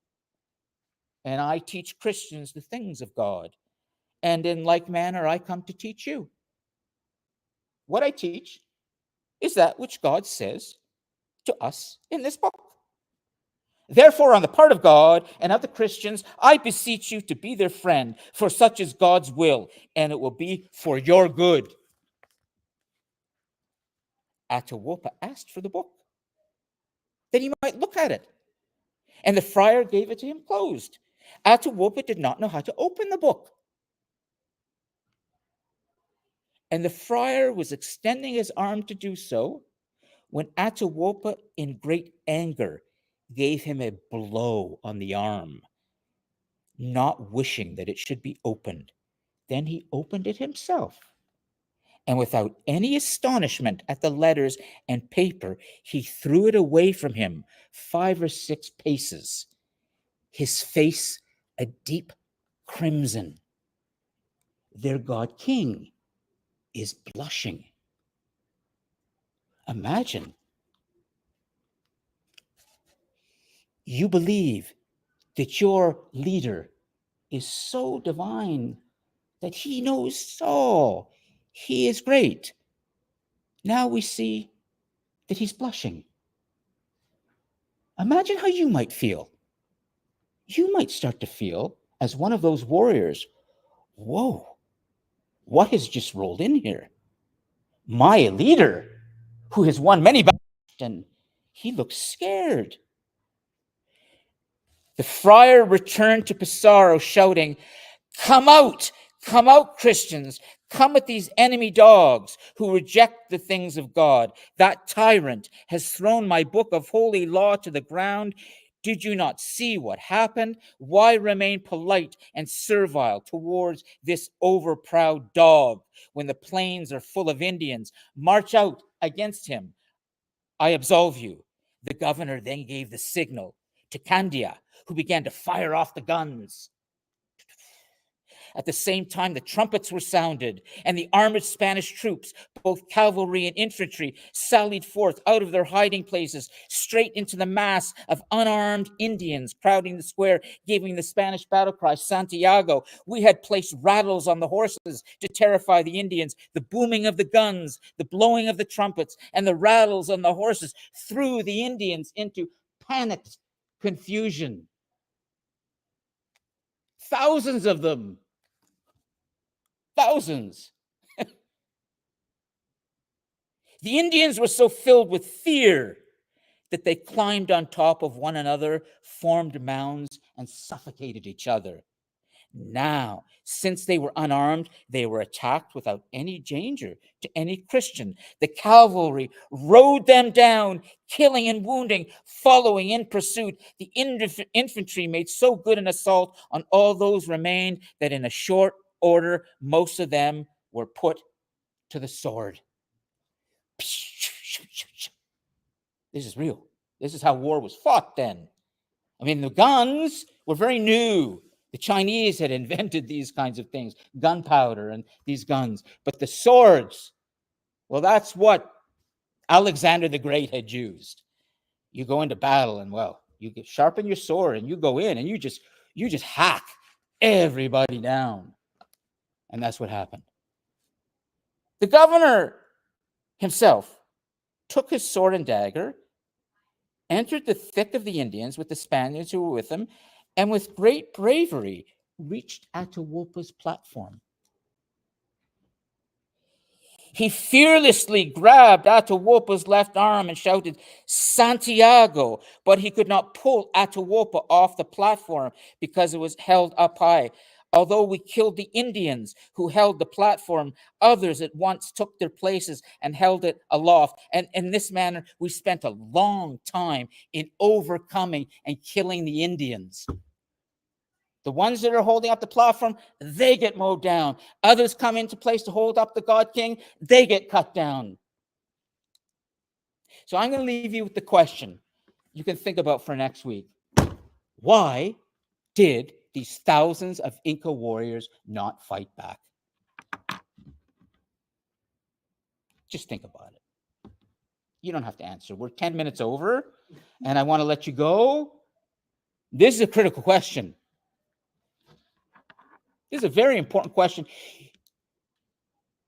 and I teach Christians the things of God. And in like manner, I come to teach you. What I teach is that which God says to us in this book. Therefore, on the part of God and of the Christians, I beseech you to be their friend, for such is God's will, and it will be for your good. Atahualpa asked for the book, that he might look at it. And the friar gave it to him closed. Atahualpa did not know how to open the book. And the friar was extending his arm to do so when Atahualpa, in great anger, gave him a blow on the arm, not wishing that it should be opened. Then he opened it himself. And without any astonishment at the letters and paper, he threw it away from him 5 or 6 paces, his face a deep crimson. Their God King is blushing. Imagine. You believe that your leader is so divine that he knows all. He is great. Now we see that he's blushing. Imagine how you might feel. You might start to feel, as one of those warriors, whoa, what has just rolled in here? My leader, who has won many battles, and he looks scared. The friar returned to Pizarro shouting, come out, Christians, come at these enemy dogs who reject the things of God. That tyrant has thrown my book of holy law to the ground. Did you not see what happened? Why remain polite and servile towards this overproud dog when the plains are full of Indians? March out against him. I absolve you. The governor then gave the signal to Candia, who began to fire off the guns. At the same time, the trumpets were sounded, and the armored Spanish troops, both cavalry and infantry, sallied forth out of their hiding places, straight into the mass of unarmed Indians crowding the square, giving the Spanish battle cry, Santiago. We had placed rattles on the horses to terrify the Indians. The booming of the guns, the blowing of the trumpets, and the rattles on the horses threw the Indians into panicked confusion. Thousands of them. Thousands. The Indians were so filled with fear that they climbed on top of one another, formed mounds, and suffocated each other. Now, since they were unarmed, they were attacked without any danger to any Christian. The cavalry rode them down, killing and wounding, following in pursuit. The infantry made so good an assault on all those remained that in a short order, most of them were put to the sword. This is real. This is how war was fought then. I mean, the guns were very new. The Chinese had invented these kinds of things, gunpowder and these guns. But the swords, well, that's what Alexander the Great had used. You go into battle and, well, you sharpen your sword and you go in and you just hack everybody down. And that's what happened. The governor himself took his sword and dagger, entered the thick of the Indians with the Spaniards who were with him, and with great bravery reached Atahualpa's platform. He fearlessly grabbed Atahualpa's left arm and shouted, "Santiago!" But he could not pull Atahualpa off the platform because it was held up high. Although we killed the Indians who held the platform, others at once took their places and held it aloft. And in this manner, we spent a long time in overcoming and killing the Indians. The ones that are holding up the platform, they get mowed down. Others come into place to hold up the God King, they get cut down. So I'm going to leave you with the question you can think about for next week. Why did these thousands of Inca warriors not fight back? Just think about it. You don't have to answer. We're 10 minutes over, and I want to let you go. This is a critical question. This is a very important question.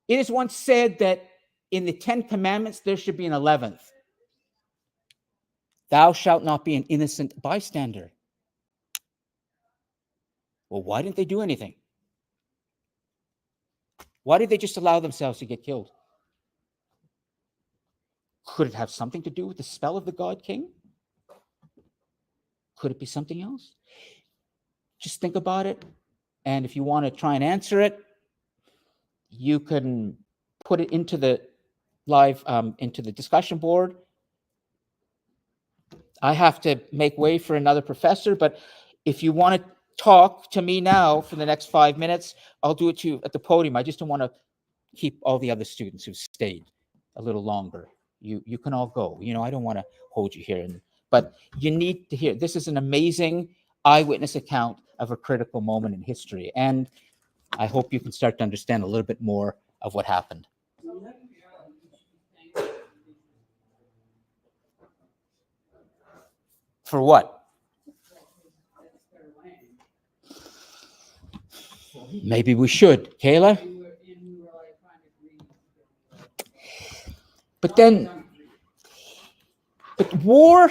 It is once said that in the 10 Commandments, there should be an 11th. Thou shalt not be an innocent bystander. Well, why didn't they do anything? Why did they just allow themselves to get killed? Could it have something to do with the spell of the God King? Could it be something else? Just think about it. And if you want to try and answer it, you can put it into the live, into the discussion board. I have to make way for another professor, but if you want to talk to me now for the next 5 minutes, I'll do it to you at the podium. I just don't want to keep all the other students who've stayed a little longer. You can all go. You know, I don't want to hold you here, but you need to hear. This is an amazing eyewitness account of a critical moment in history, and I hope you can start to understand a little bit more of what happened. For what? Maybe we should, Kayla. But war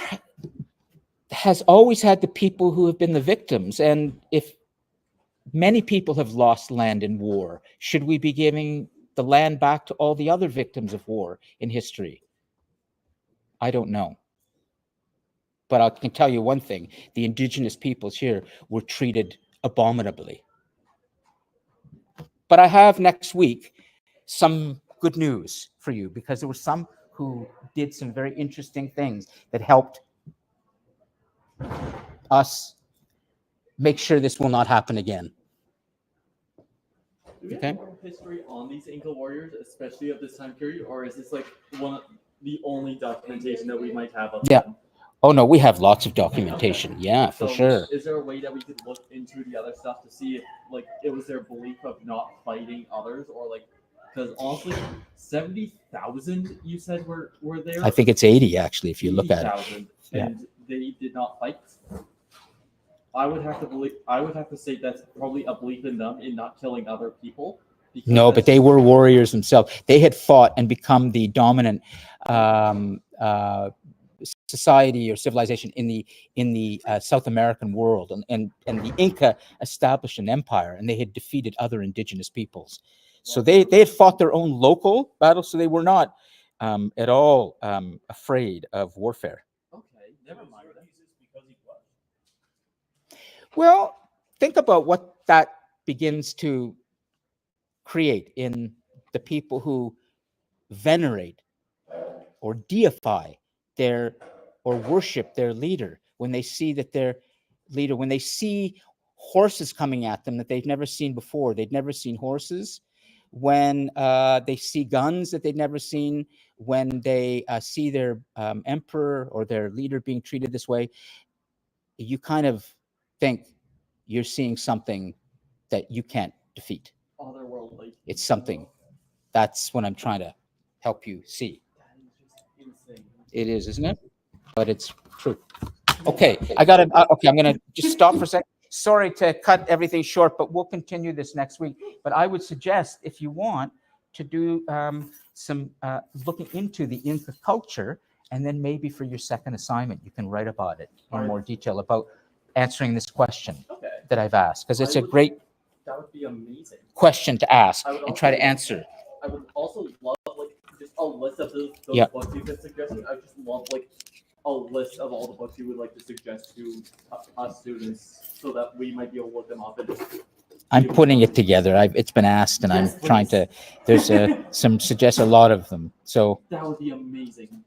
has always had the people who have been the victims. And if many people have lost land in war, should we be giving the land back to all the other victims of war in history? I don't know. But I can tell you one thing. The indigenous peoples here were treated abominably. But I have next week some good news for you, because there were some who did some very interesting things that helped us make sure this will not happen again. Do we have Okay. more history on these Inca warriors, especially of this time period, or is this like the only documentation that we might have of Yeah. them? Oh, no, we have lots of documentation. Okay. Yeah, for So sure. Is there a way that we could look into the other stuff to see if, like, it was their belief of not fighting others, or like, because honestly, 70,000 you said were there. I think it's 80, actually, if you look at it. 80,000, Yeah. and they did not fight. I would have to say that's probably a belief in them in not killing other people. No, but they were warriors themselves. They had fought and become the dominant society or civilization in the South American world, and the Inca established an empire, and they had defeated other indigenous peoples. So they had fought their own local battles, so they were not at all afraid of warfare. Okay, never mind. Well, think about what that begins to create in the people who venerate or deify or worship their leader, when they see that their leader, when they see horses coming at them that they've never seen before. They'd never seen horses. When they see guns that they'd never seen, when they see their emperor or their leader being treated this way, you kind of think you're seeing something that you can't defeat. Otherworldly. It's something. That's what I'm trying to help you see. That is just insane. It is, isn't it? But it's true. Okay, I gotta. Okay, I'm gonna just stop for a second. Sorry to cut everything short, but we'll continue this next week. But I would suggest, if you want, to do some looking into the Inca culture, and then maybe for your second assignment, you can write about it in more detail about answering this question Okay, that I've asked, because it's a great that would be amazing. question to ask I would and try to also- answer. I would also love like just a list of those Yeah. books you've been suggesting. I would just love like a list of all the books you would like to suggest to us students, so that we might be able to look them up and I'm putting it together. It's been asked, and Yes, I'm trying to. please. There's some suggest a lot of them. So that would be amazing.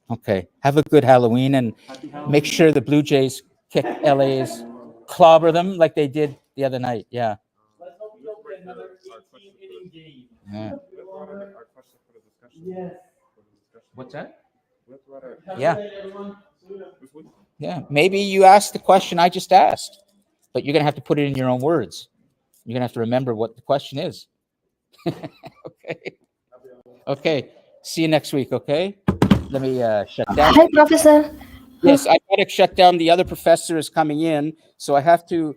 okay, have a good Halloween, and Happy Halloween. make sure the Blue Jays kick LA's clobber them like they did the other night. Yeah. Let's hope we don't get another 18-inning game. Yeah. Our question for the discussion. Yes. For the discussion. What's that? Let's write our- Have a Yeah. good night, everyone. See you. this week. Yeah. Maybe you asked the question I just asked, but you're gonna have to put it in your own words. You're gonna have to remember what the question is. Okay. Okay. See you next week. Okay. Let me shut down. Hi, Professor. Yes, I gotta shut down. The other professor is coming in, so I have to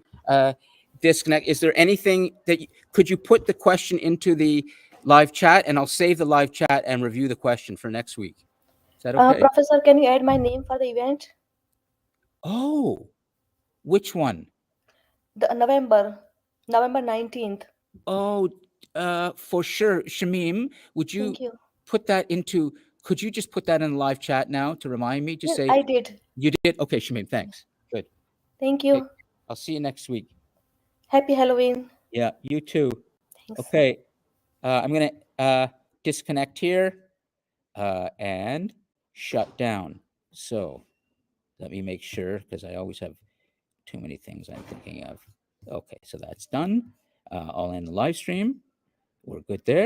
disconnect. Is there anything that could you put the question into the live chat, and I'll save the live chat and review the question for next week. Is that okay? Professor, can you add my name for the event? Oh, which one? The November 19th. Oh, for sure. Shamim, would you Thank you. put that into? Could you just put that in the live chat now to remind me? Just Yes, say I did. you did. Okay, Shamim, thanks. Good. Thank you. Okay. I'll see you next week. Happy Halloween. Yeah, you too. Thanks. Okay, I'm gonna disconnect here and shut down. So let me make sure, because I always have too many things I'm thinking of. Okay, so that's done. I'll end the live stream. We're good there.